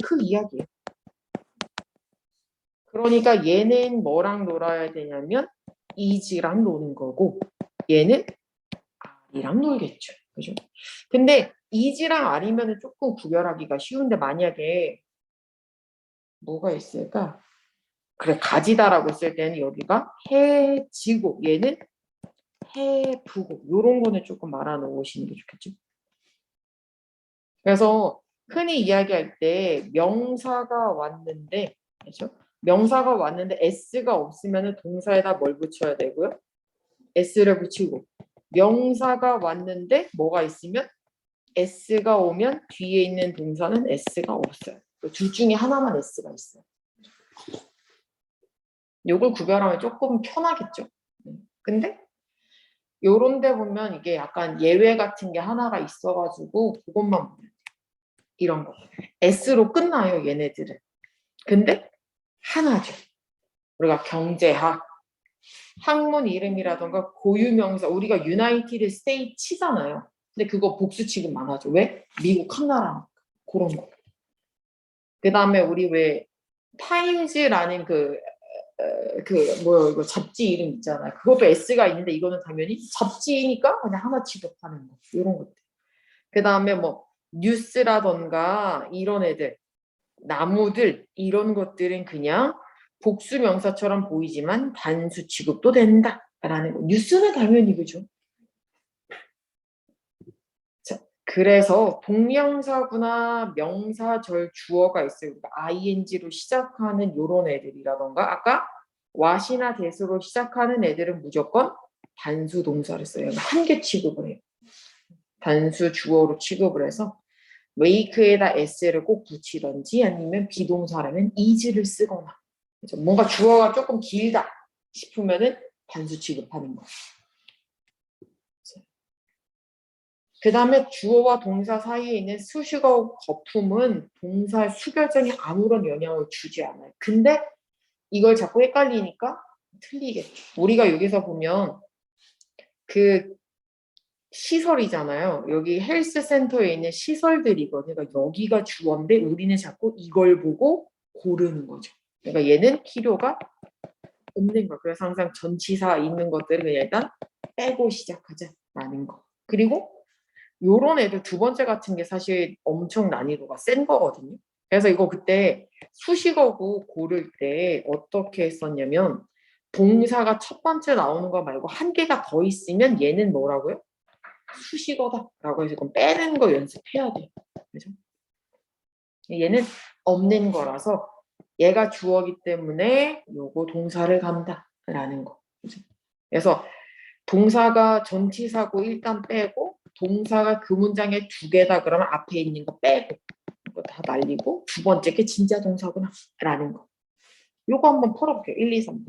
그 이야기예요. 그러니까 얘는 뭐랑 놀아야 되냐면 이지랑 노는 거고 얘는 아리랑 놀겠죠. 그죠? 근데 이지랑 아리면은 조금 구별하기가 쉬운데 만약에 뭐가 있을까? 그래 가지다라고 쓸 때는 여기가 해지고 얘는 해부고 요런 거는 조금 말아 놓으시는 게 좋겠죠. 그래서 흔히 이야기할 때 명사가 왔는데 그렇죠? 명사가 왔는데 s가 없으면 동사에다 뭘 붙여야 되고요? s를 붙이고 명사가 왔는데 뭐가 있으면 s가 오면 뒤에 있는 동사는 s가 없어요. 둘 중에 하나만 s가 있어요. 요걸 구별하면 조금 편하겠죠. 근데 요런 데 보면 이게 약간 예외 같은 게 하나가 있어가지고 그것만 보면 이런 거. S로 끝나요, 얘네들은. 근데 하나죠. 우리가 경제학, 학문 이름이라던가 고유명사, 우리가 유나이티드 스테이트 치잖아요. 근데 그거 복수 취급 안 하죠. 왜? 미국 한나라 그런 거. 그 다음에 우리 왜 타임즈라는 뭐야 이거 잡지 이름 있잖아요. 그것도 S가 있는데 이거는 당연히 잡지니까 그냥 하나 취급하는 거. 이런 것들. 그 다음에 뭐 뉴스라던가 이런 애들, 나무들 이런 것들은 그냥 복수 명사처럼 보이지만 단수 취급도 된다라는 거. 뉴스는 당연히 그죠. 자, 그래서 동명사구나 명사절 주어가 있어요. 그러니까 ing로 시작하는 요런 애들이라던가 아까 what이나 that으로 시작하는 애들은 무조건 단수 동사를 써요. 한 개 취급을 해요. 단수 주어로 취급을 해서 make에다 s를 꼭 붙이던지 아니면 비동사라면 is를 쓰거나 그렇죠? 뭔가 주어가 조금 길다 싶으면은 단수 취급하는 거. 그 다음에 주어와 동사 사이에 있는 수식어 거품은 동사의 수결정에 아무런 영향을 주지 않아요. 근데 이걸 자꾸 헷갈리니까 틀리겠죠. 우리가 여기서 보면 그 시설이잖아요. 여기 헬스 센터에 있는 시설들이거든요. 그러니까 여기가 주어인데 우리는 자꾸 이걸 보고 고르는 거죠. 그러니까 얘는 필요가 없는 거. 그래서 항상 전치사 있는 것들은 그냥 일단 빼고 시작하자라는 거. 그리고 요런 애들 두 번째 같은 게 사실 엄청 난이도가 센 거거든요. 그래서 이거 그때 수식어구 고를 때 어떻게 했었냐면 동사가 첫 번째 나오는 거 말고 한 개가 더 있으면 얘는 뭐라고요? 수식어다라고 해서 이건 빼는 거 연습해야 돼요. 그죠? 얘는 없는 거라서 얘가 주어기 때문에 요거 동사를 간다라는 거. 그죠? 그래서 동사가 전치사고 일단 빼고 동사가 그 문장에 두 개다 그러면 앞에 있는 거 빼고 이거 다 날리고 두 번째 게 진짜 동사구나 라는 거. 요거 한번 풀어볼게요. 1, 2, 3.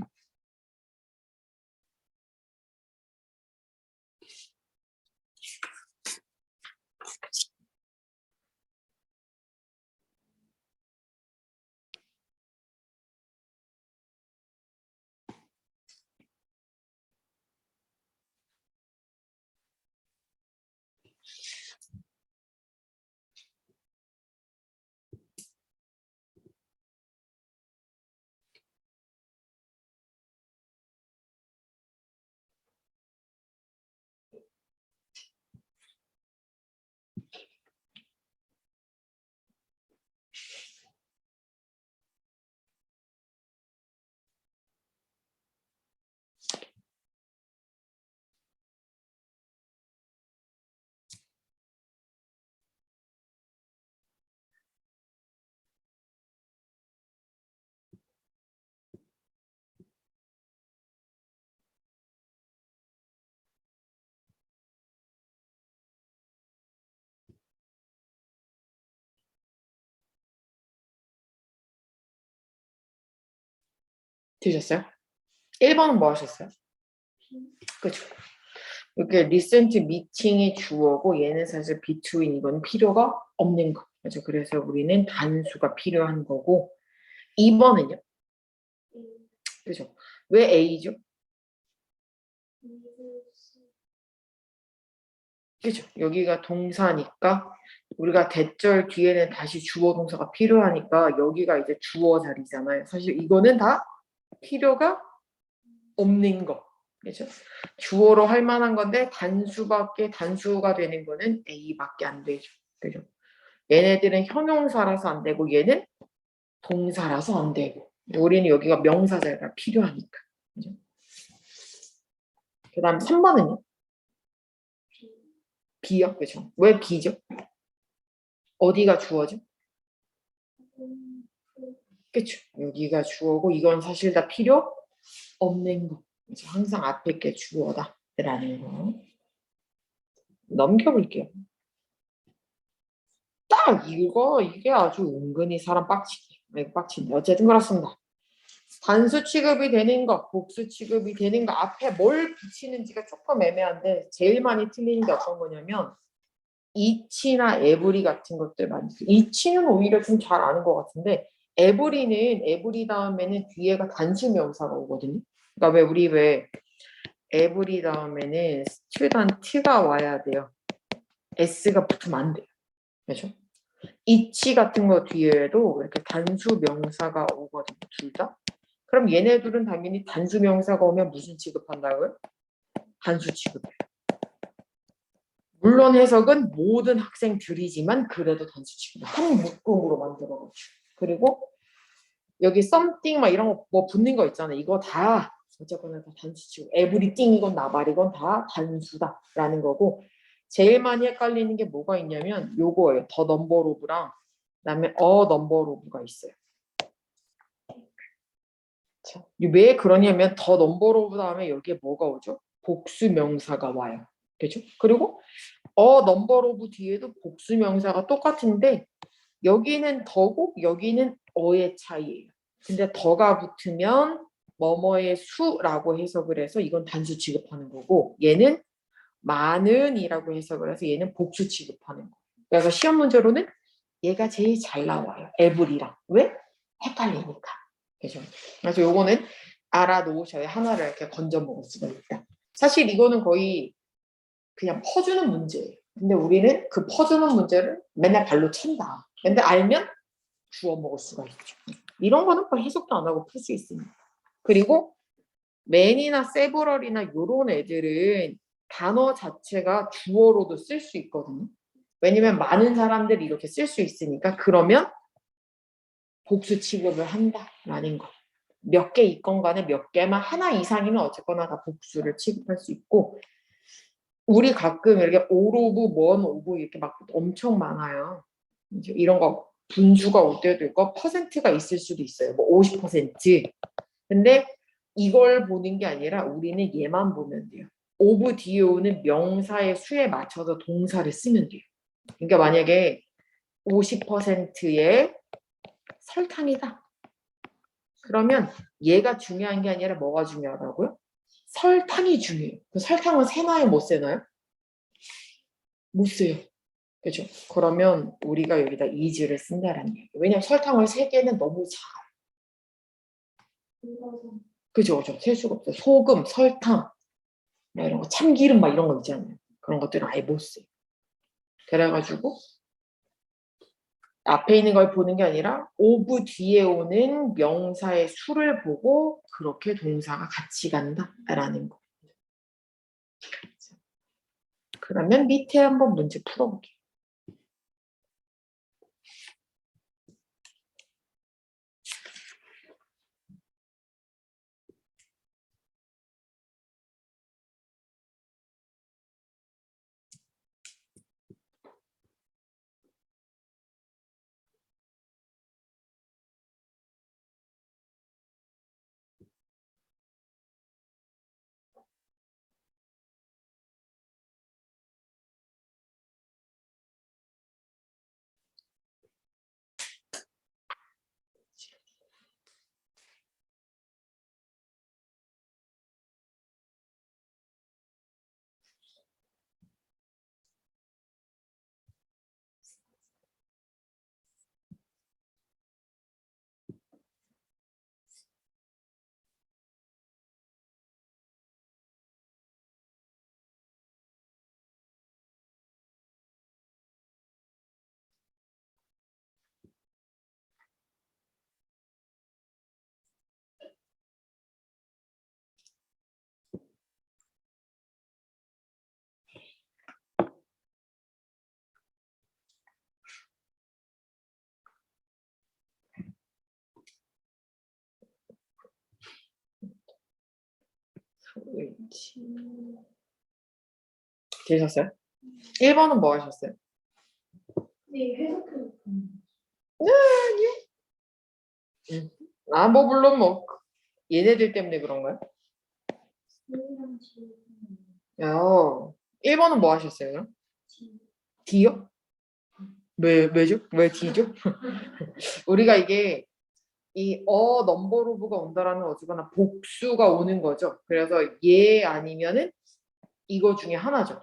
들으셨어요? 1번은 뭐 하셨어요? 그죠? 이렇게 listen to meeting이 주어고 얘는 사실 between 이건 필요가 없는 거. 그죠? 그래서 우리는 단수가 필요한 거고 2번은요? 그죠? 왜 A죠? 그죠? 여기가 동사니까 우리가 대절 뒤에는 다시 주어 동사가 필요하니까 여기가 이제 주어 자리잖아요. 사실 이거는 다 필요가 없는 거. 그죠? 주어로 할 만한 건데 단수가 되는 거는 A밖에 안 되죠. 그죠? 얘네들은 형용사라서 안 되고 얘는 동사라서 안 되고 우리는 여기가 명사자가 필요하니까. 그죠? 그 다음 3번은요? B요. 그죠? 왜 B죠? 어디가 주어죠? 그쵸? 여기가 주어고 이건 사실 다 필요 없는 거. 그래서 항상 앞에 게 주어다 라는 거. 넘겨볼게요. 딱 이게 아주 은근히 사람 빡치게. 빡치는데 어쨌든 그렇습니다. 단수 취급이 되는 거, 복수 취급이 되는 거 앞에 뭘 붙이는지가 조금 애매한데 제일 많이 틀리는 게 어떤 거냐면 이치나 에브리 같은 것들 많이 써요. 이치는 오히려 좀 잘 아는 것 같은데 에브리 다음에는 뒤에가 단수 명사가 오거든요. 그러니까 왜 에브리 다음에는 스튜던트가 와야 돼요. s가 붙으면 안 돼요. 그렇죠? 이치 같은 거 뒤에도 이렇게 단수 명사가 오거든요. 둘 다. 그럼 얘네들은 당연히 단수 명사가 오면 무슨 취급한다고요? 단수 취급해요. 물론 해석은 모든 학생들이지만 그래도 단수 취급을 한 묶음으로 만들어가지고. 그리고 여기 something 막 이런 거 뭐 붙는 거 있잖아요. 이거 다 어쨌거나 다 단수 취급. everything이건 나발이건 다 단수다라는 거고. 제일 많이 헷갈리는 게 뭐가 있냐면 요거예요. 더 넘버 오브랑 그다음에 넘버 오브가 있어요. 자, 왜 그러냐면 더 넘버 오브 다음에 여기에 뭐가 오죠? 복수 명사가 와요. 그죠? 그리고 넘버 오브 뒤에도 복수 명사가 똑같은데 여기는 더고 여기는 어의 차이예요. 근데 더가 붙으면 뭐뭐의 수라고 해석을 해서 이건 단수 취급하는 거고 얘는 많은이라고 해석을 해서 얘는 복수 취급하는 거예요. 그래서 시험 문제로는 얘가 제일 잘 나와요. 에브리랑. 왜? 헷갈리니까. 그죠? 그래서 요거는 알아놓으셔야 하나를 이렇게 건져 먹을 수가 있다. 사실 이거는 거의 그냥 퍼주는 문제예요. 근데 우리는 그 퍼주는 문제를 맨날 발로 찬다. 근데 알면 주워 먹을 수가 있죠. 이런 거는 뭐 해석도 안 하고 풀 수 있습니다. 그리고 맨이나 세브럴이나 이런 애들은 단어 자체가 주어로도 쓸 수 있거든요. 왜냐면 많은 사람들이 이렇게 쓸 수 있으니까 그러면 복수 취급을 한다라는 거. 몇 개 있건 간에 몇 개만 하나 이상이면 어쨌거나 다 복수를 취급할 수 있고 우리 가끔 이렇게 all of, one of 이렇게 막 엄청 많아요. 이제 이런 거 분수가 올 때도 있고 퍼센트가 있을 수도 있어요. 뭐 50%. 근데 이걸 보는 게 아니라 우리는 얘만 보면 돼요. of 뒤에 오는 명사의 수에 맞춰서 동사를 쓰면 돼요. 그러니까 만약에 50%의 설탕이다. 그러면 얘가 중요한 게 아니라 뭐가 중요하다고요? 설탕이 중요해요. 그 설탕은 세나요, 못 세나요? 못 써요. 그죠? 그러면 우리가 여기다 is를 쓴다라는 얘기예요. 왜냐면 설탕을 세 개는 너무 작아요. 그죠? 셀 수가 없어요. 소금, 설탕, 막 이런 거, 참기름 막 이런 거 있잖아요. 그런 것들은 아예 못 써요. 그래가지고 앞에 있는 걸 보는 게 아니라 of 뒤에 오는 명사의 수를 보고 그렇게 동사가 같이 간다라는 거. 그러면 밑에 한번 문제 풀어볼게요. 되셨어요? 1번은 뭐 하셨어요? 네, 해석해. 뭐 물론 뭐 얘네들 때문에 그런가요? 야, 1번은 뭐 하셨어요? D요? 왜죠? 왜 D죠? 우리가 이게 이 넘버 오브가 온다라는 어지거나 복수가 오는 거죠. 그래서 얘 아니면은 이거 중에 하나죠.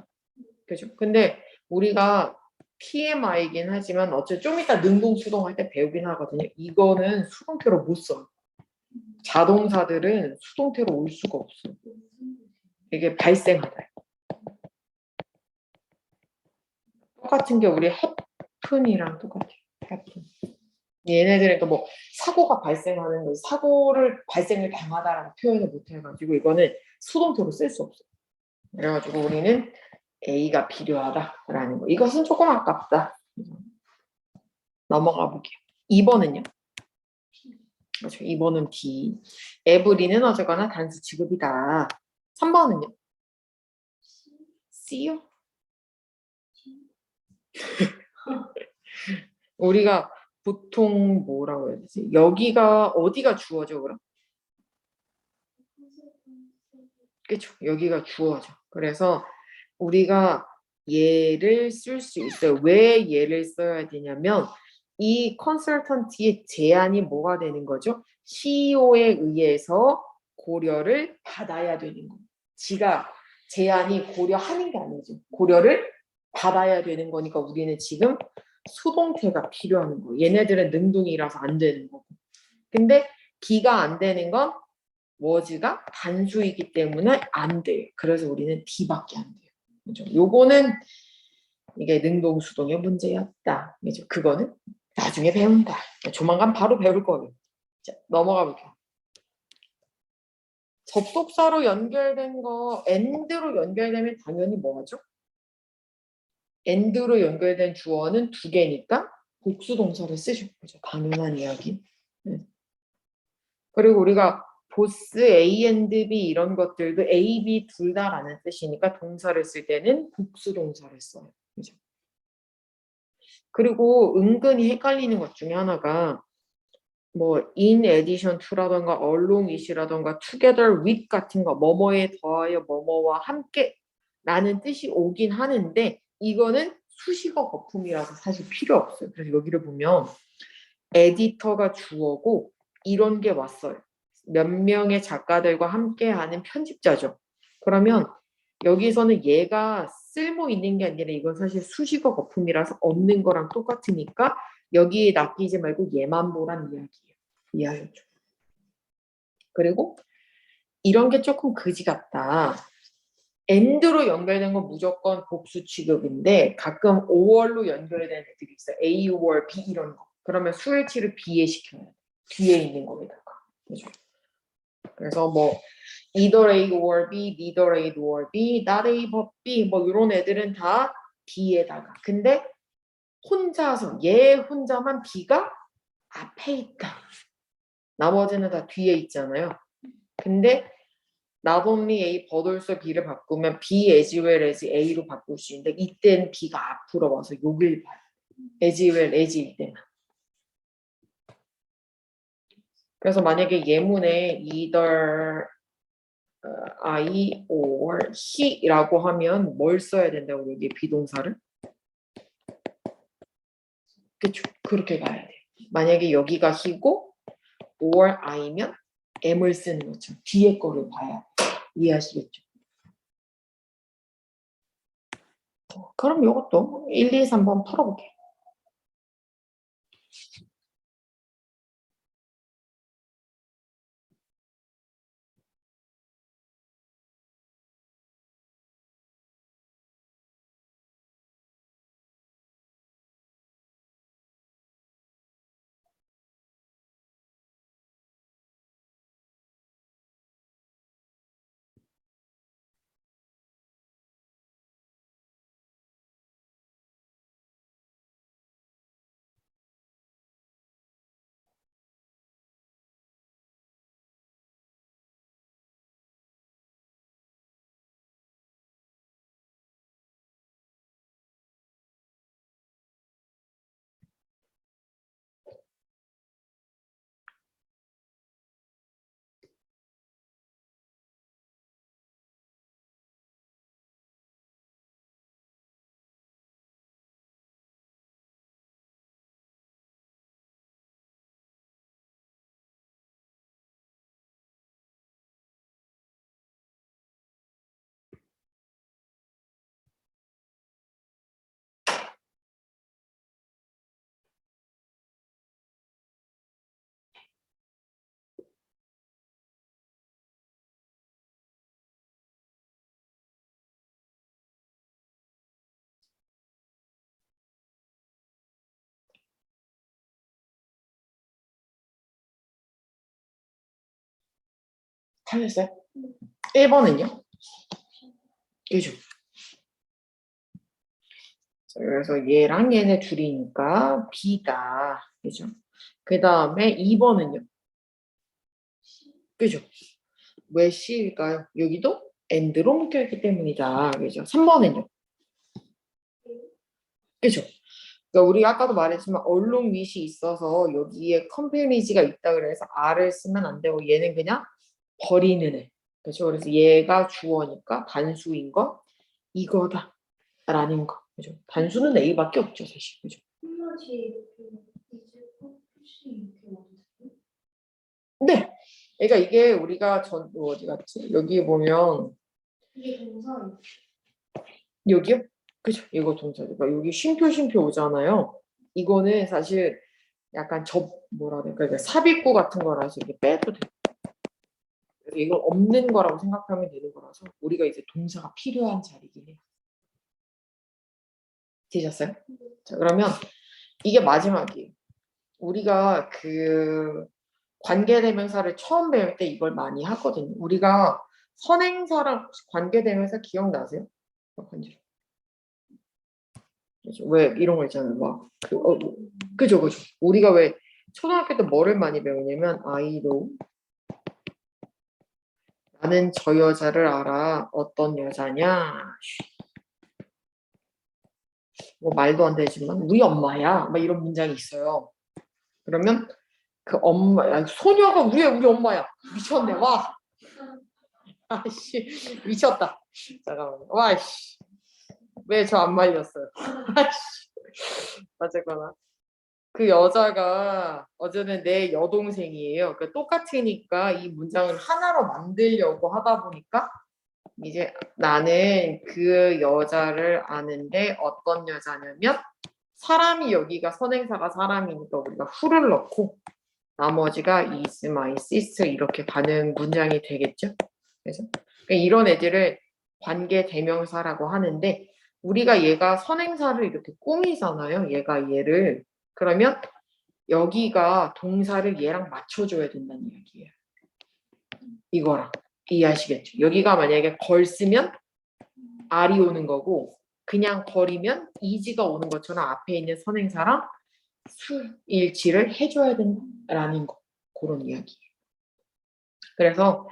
그죠? 근데 우리가 TMI이긴 하지만 어차피 좀 이따 능동수동 할 때 배우긴 하거든요. 이거는 수동태로 못 써. 자동사들은 수동태로 올 수가 없어. 이게 발생하다. 똑같은 게 우리 해픈이랑 똑같아요. 해픈. 얘네들은 뭐 사고가 발생하는 거, 사고를 발생을 당하다라고 표현을 못 해가지고 이거는 수동태로 쓸 수 없어. 그래가지고 우리는 A가 필요하다라는 거. 이것은 조금 아깝다. 넘어가 볼게요. 2번은요? 그렇죠. 2번은 B. 에브리는 어쨌거나 단수 취급이다. 3번은요? C요? 우리가 보통 뭐라고 해야 되지? 여기가 어디가 주어져 그럼? 그렇죠. 여기가 주어져. 그래서 우리가 얘를 쓸 수 있어요. 왜 얘를 써야 되냐면 이 컨설턴트의 제안이 뭐가 되는 거죠? CEO에 의해서 고려를 받아야 되는 거예요. 지가 제안이 고려하는 게 아니죠. 고려를 받아야 되는 거니까 우리는 지금 수동태가 필요한 거예요. 얘네들은 능동이라서 안 되는 거고. 근데 기가 안 되는 건 워즈가 단수이기 때문에 안 돼요. 그래서 우리는 D밖에 안 돼요. 그죠? 요거는 이게 능동수동의 문제였다. 그죠? 그거는 나중에 배운다. 조만간 바로 배울 거예요. 자, 넘어가 볼게요. 접속사로 연결된 거, and로 연결되면 당연히 뭐 하죠? and로 연결된 주어는 두 개니까 복수 동사를 쓰죠. 그죠? 당연한 이야기. 네. 그리고 우리가 보스 A and B 이런 것들도 A, B 둘 다라는 뜻이니까 동사를 쓸 때는 복수 동사를 써요. 그죠? 그리고 은근히 헷갈리는 것 중에 하나가 뭐 in addition to라던가 along with라던가 together with 같은 거 뭐뭐에 더하여 뭐뭐와 함께 라는 뜻이 오긴 하는데 이거는 수식어 거품이라서 사실 필요 없어요. 그래서 여기를 보면 에디터가 주어고 이런 게 왔어요. 몇 명의 작가들과 함께하는 편집자죠. 그러면 여기서는 얘가 쓸모 있는 게 아니라 이건 사실 수식어 거품이라서 없는 거랑 똑같으니까 여기에 낚이지 말고 얘만 보란 이야기예요. 이해하셨죠? 그리고 이런 게 조금 그지 같다. end로 연결된 건 무조건 복수 취급인데 가끔 or로 연결된 애들이 있어요. A, or B 이런 거. 그러면 수일치를 B에 시켜야 돼. 뒤에 있는 거에다가. 그죠? 그래서 뭐 either A or B, neither A or B, not A but B 뭐 이런 애들은 다 B에다가. 근데 혼자서 얘 혼자만 B가 앞에 있다. 나머지는 다 뒤에 있잖아요. 근데 not only A but also B를 바꾸면 B as well as A로 바꿀 수 있는데 이때는 B가 앞으로 와서 여길 봐요. as well as일 때만. 그래서 만약에 예문에 either I or he라고 하면 뭘 써야 된다고 여기 비동사를? 그쵸? 그렇게 가야 돼. 만약에 여기가 he고 or I면 M을 쓰는 거죠. 뒤에 거를 봐야 이해하시겠죠? 그럼 이것도 1, 2, 3번 풀어볼게요. 하셨어요? 1번은요? 그죠? 자, 그래서 얘랑 얘네 둘이니까 B다. 그죠? 그 다음에 2번은요? 그죠? 왜 C일까요? 여기도 and로 묶여있기 때문이다. 그죠? 3번은요? 그죠? 그러니까 우리 아까도 말했지만 얼룩 밑이 있어서 여기에 컴패니지가 있다 그래서 R을 쓰면 안 되고 얘는 그냥 버리는 애. 그죠? 그래서 얘가 주어니까 단수인 거 이거다 라는 거. 그죠? 단수는 A밖에 없죠, 사실. 그죠? 한마디 이렇게 이제 혹시 이렇게 와주세요? 네. 그러니까 이게 우리가 어디 갔지? 여기 보면 이게 동사예요. 여기요? 그죠? 이거 동사죠. 그러니까 여기 쉼표 오잖아요. 이거는 사실 약간 뭐라 그럴까? 그러니까 삽입구 같은 거라서 이게 빼도 돼. 그래서 이건 없는 거라고 생각하면 되는 거라서 우리가 이제 동사가 필요한 자리긴 해요. 되셨어요? 자, 그러면 이게 마지막이에요. 우리가 그 관계대명사를 처음 배울 때 이걸 많이 하거든요. 우리가 선행사랑 관계대명사 기억나세요? 그죠? 왜 이런 거 있잖아요. 막 그죠, 그죠. 우리가 왜 초등학교 때 뭐를 많이 배우냐면 아이도 나는 저 여자를 알아. 어떤 여자냐? 뭐 말도 안 되지만 우리 엄마야. 막 이런 문장이 있어요. 그러면 그 엄마, 소녀가 우리 엄마야. 미쳤네. 와, 아씨, 미쳤다. 잠깐만. 와, 씨, 왜 저 안 말렸어요? 아씨, 어쨌거나 그 여자가 어제는 내 여동생이에요. 그 똑같으니까 이 문장을 하나로 만들려고 하다 보니까 이제 나는 그 여자를 아는데 어떤 여자냐면 사람이 여기가 선행사가 사람이니까 우리가 who를 넣고 나머지가 is, my, sister 이렇게 가는 문장이 되겠죠. 그래서 그러니까 이런 애들을 관계 대명사라고 하는데 우리가 얘가 선행사를 이렇게 꾸미잖아요. 얘가 얘를 그러면 여기가 동사를 얘랑 맞춰줘야 된다는 이야기예요. 이거랑 이해하시겠죠? 여기가 만약에 걸 쓰면 R이 오는 거고 그냥 버리면 is가 오는 것처럼 앞에 있는 선행사랑 수일치를 해줘야 된다라는 거 그런 이야기예요. 그래서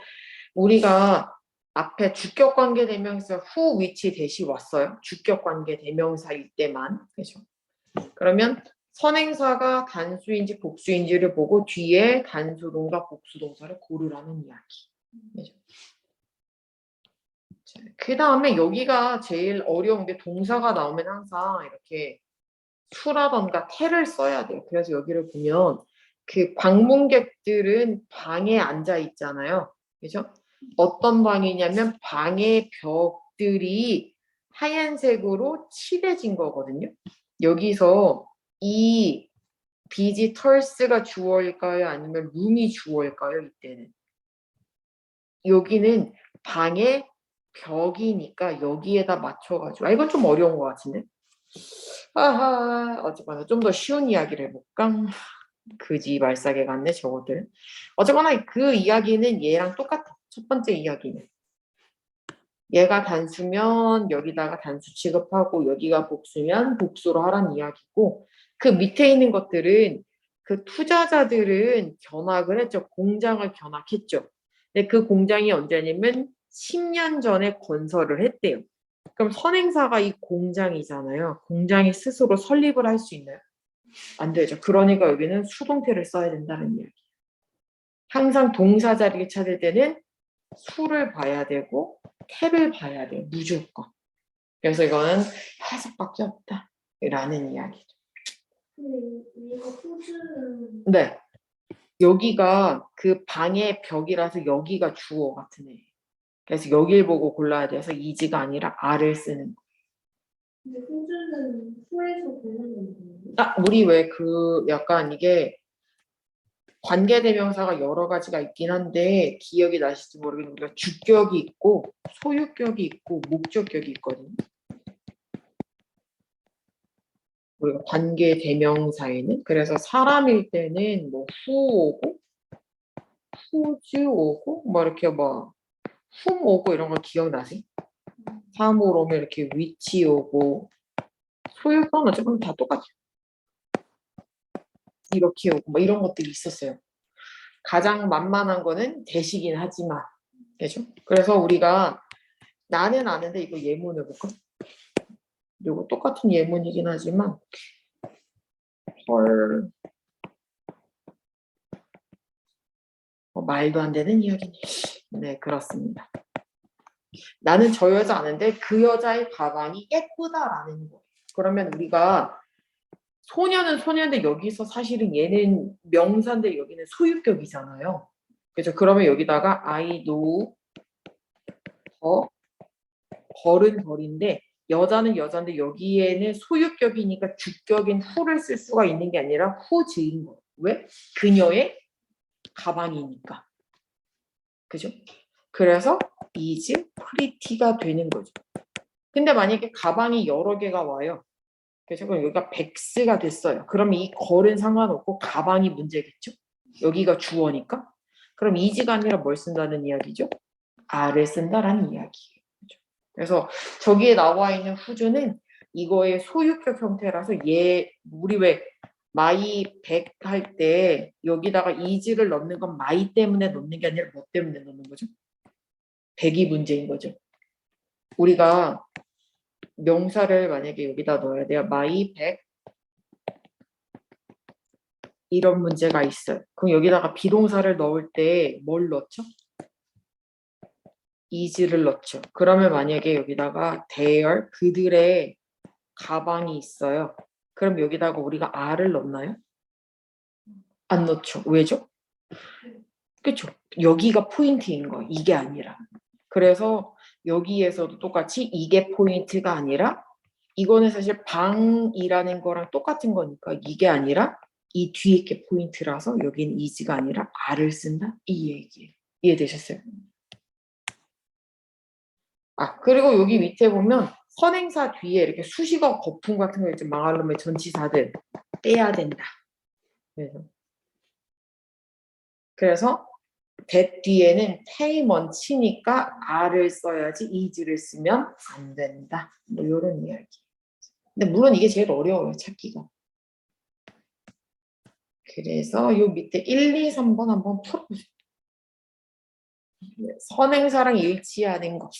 우리가 앞에 주격관계 대명사 who, which 대시 왔어요. 주격관계 대명사일 때만 그죠? 그러면 선행사가 단수인지 복수인지를 보고 뒤에 단수동사 복수동사를 고르라는 이야기. 그죠? 그 다음에 여기가 제일 어려운 게 동사가 나오면 항상 이렇게 수라던가 태를 써야 돼요. 그래서 여기를 보면 그 방문객들은 방에 앉아 있잖아요. 그죠? 어떤 방이냐면 방의 벽들이 하얀색으로 칠해진 거거든요. 여기서 이 비지털스가 주어일까요? 아니면 룸이 주어일까요? 이때는. 여기는 방의 벽이니까 여기에다 맞춰가지고 이건 좀 어려운 것 같은데 어쨌거나 좀 더 쉬운 이야기를 해볼까? 그지 말싸게 같네 저것들. 어쨌거나 그 이야기는 얘랑 똑같아. 첫 번째 이야기는 얘가 단수면 여기다가 단수 취급하고 여기가 복수면 복수로 하라는 이야기고 그 밑에 있는 것들은 그 투자자들은 견학을 했죠. 공장을 견학했죠. 근데 그 공장이 언제냐면 10년 전에 건설을 했대요. 그럼 선행사가 이 공장이잖아요. 공장이 스스로 설립을 할 수 있나요? 안 되죠. 그러니까 여기는 수동태를 써야 된다는 이야기. 항상 동사 자리를 찾을 때는 수를 봐야 되고 태를 봐야 돼요. 무조건. 그래서 이거는 해석밖에 없다. 라는 이야기죠. 근데 이거 호주는 네. 여기가 그 방의 벽이라서 여기가 주어 같은 애. 그래서 여길 보고 골라야 돼서 이지가 아니라 R을 쓰는 거. 근데 호주는 후에서 되는 건가요? 우리 왜 그 약간 이게 관계대명사가 여러 가지가 있긴 한데 기억이 나실지 모르겠는데 우리가 주격이 있고 소유격이 있고 목적격이 있거든요. 우리가 관계대명사에는 그래서 사람일 때는 뭐 who 오고 후즈 오고 뭐 이렇게 뭐 훔 오고 이런 거 기억나세요? 사물 오면 이렇게 위치 오고 소유권 어쨌든 다 똑같아요. 이렇게 오고 뭐 이런 것들이 있었어요. 가장 만만한 거는 대시긴 하지만 그죠? 그래서 우리가 나는 아는데 이거 예문 해볼까? 이거 똑같은 예문이긴 하지만 헐 말도 안 되는 이야기네. 네 그렇습니다. 나는 저 여자 아는데 그 여자의 가방이 예쁘다라는 거예요. 그러면 우리가 소녀는 소녀인데 여기서 사실은 얘는 명사인데 여기는 소유격이잖아요. 그죠? 그러면 여기다가 I know 더 벌은 벌인데 여자는 여자인데 여기에는 소유격이니까 주격인 who를 쓸 수가 있는 게 아니라 who즈인 거예요. 왜? 그녀의 가방이니까. 그죠? 그래서 is pretty가 되는 거죠. 근데 만약에 가방이 여러 개가 와요. 그래서 그럼 여기가 백스가 됐어요. 그럼 이 걸은 상관없고 가방이 문제겠죠? 여기가 주어니까. 그럼 is가 아니라 뭘 쓴다는 이야기죠? are를 쓴다라는 이야기예요. 그죠? 그래서 저기에 나와 있는 후주는 이거의 소유격 형태라서 얘 우리 왜 my 백 할 때 여기다가 is를 넣는 건 my 때문에 넣는 게 아니라 뭐 때문에 넣는 거죠? 백이 문제인 거죠. 우리가 명사를 만약에 여기다 넣어야 돼요. my 백 이런 문제가 있어요. 그럼 여기다가 비동사를 넣을 때 뭘 넣죠? is를 넣죠. 그러면 만약에 여기다가 their 그들의 가방이 있어요. 그럼 여기다가 우리가 are를 넣나요? 안 넣죠. 왜죠? 그렇죠. 여기가 포인트인 거예요. 이게 아니라. 그래서 여기에서도 똑같이 이게 포인트가 아니라 이거는 사실 방이라는 거랑 똑같은 거니까 이게 아니라 이 뒤에 게 포인트라서 여기는 is가 아니라 are를 쓴다 이 얘기예요. 이해되셨어요? 아 그리고 여기 밑에 보면 선행사 뒤에 이렇게 수식어 거품 같은 거 좀 망하려면 전치사들 빼야 된다. 그래서 that 뒤에는 payment 치니까 are를 써야지 is를 쓰면 안 된다. 뭐 이런 이야기. 근데 물론 이게 제일 어려워요 찾기가. 그래서 요 밑에 1, 2, 3번 한번 풀어보세요. 선행사랑 일치하는 거.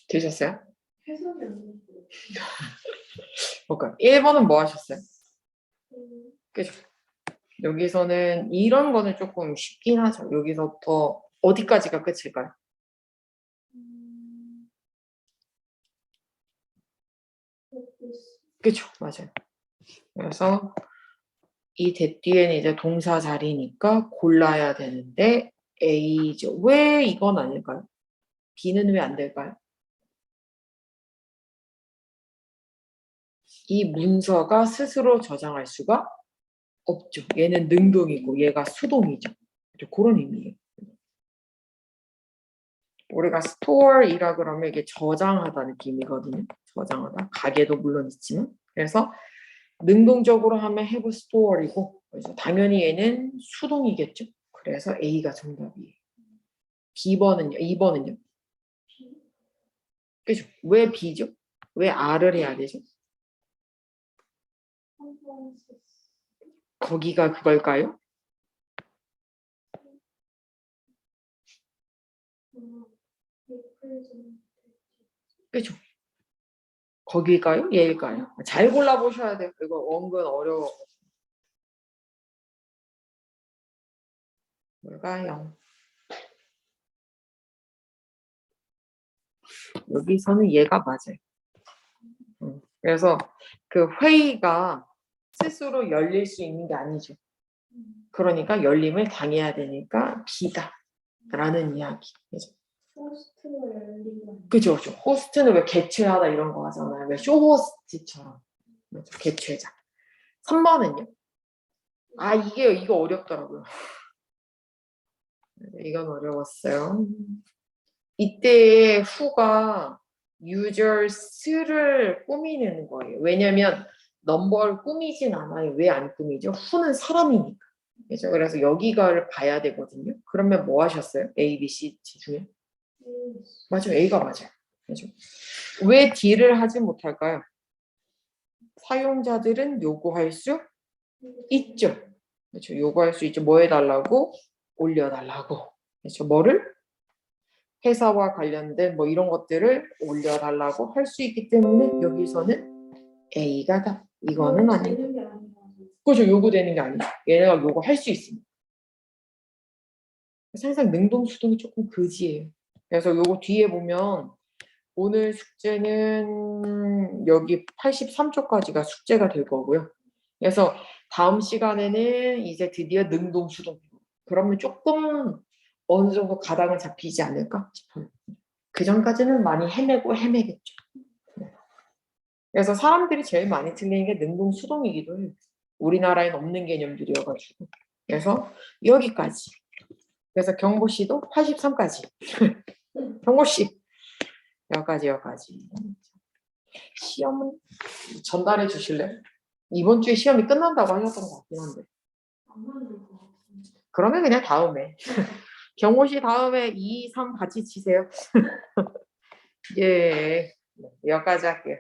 되셨어요? 해석이 안 됐어요. 그러니까 1번은 뭐 하셨어요? 그죠? 여기서는 이런 거는 조금 쉽긴 하죠. 여기서부터 어디까지가 끝일까요? 그죠? 맞아요. 그래서 이 대 뒤에는 이제 동사 자리니까 골라야 되는데 A죠. 왜 이건 아닐까요? B는 왜 안 될까요? 이 문서가 스스로 저장할 수가 없죠. 얘는 능동이고 얘가 수동이죠. 그런 의미예요. 우리가 store이라 그러면 이게 저장하다 느낌이거든요. 저장하다. 가게도 물론 있지만. 그래서 능동적으로 하면 have store이고, 그래서 당연히 얘는 수동이겠죠. 그래서 A가 정답이에요. B번은요? 2번은요? 그죠? 왜 B죠? 왜 R을 해야 되죠? 거기가 그걸까요? 그죠? 거기일까요? 얘일까요? 잘 골라보셔야 돼요. 이거 원근 어려워. 뭘까요? 여기서는 얘가 맞아요. 그래서 그 회의가 스스로 열릴 수 있는 게 아니죠. 그러니까 열림을 당해야 되니까 B다 라는 이야기. 그죠? 호스트가 열리고 그죠? 호스트는 왜 개최하다 이런 거 하잖아요. 왜 쇼호스트처럼. 그렇죠? 개최자. 3번은요? 아, 이거 어렵더라고요. 이건 어려웠어요. 이때의 who가 users를 꾸미는 거예요. 왜냐면 넘버를 꾸미진 않아요. 왜 안 꾸미죠? who는 사람이니까. 그죠? 그래서 여기가를 봐야 되거든요. 그러면 뭐 하셨어요? A, B, C 중에? 맞아요. A가 맞아요. 그죠? 왜 D를 하지 못할까요? 사용자들은 요구할 수 있죠. 그렇죠. 요구할 수 있죠. 뭐 해달라고? 올려달라고. 그렇죠. 뭐를? 회사와 관련된 뭐 이런 것들을 올려달라고 할 수 있기 때문에 여기서는 A가 답. 이거는 아니고. 되는 게 아니라 그죠. 요구되는 게 아니죠. 얘네가 요구할 수 있습니다. 항상 능동 수동이 조금 그지예요. 그래서 요거 뒤에 보면 오늘 숙제는 여기 83초까지가 숙제가 될 거고요. 그래서 다음 시간에는 이제 드디어 능동 수동. 그러면 조금 어느 정도 가닥은 잡히지 않을까 싶어요. 그 전까지는 많이 헤매겠죠. 그래서 사람들이 제일 많이 틀리는 게 능동 수동이기도 해요. 우리나라엔 없는 개념들이어가지고. 그래서 여기까지. 그래서 경보 씨도 83까지. 경보 씨 여기까지. 시험은 전달해 주실래요? 이번 주에 시험이 끝난다고 하셨던 것 같긴 한데. 안 만들 것 같은데. 그러면 그냥 다음에. 경호 씨 다음에 2, 3 같이 치세요. 예. 여기까지 할게요.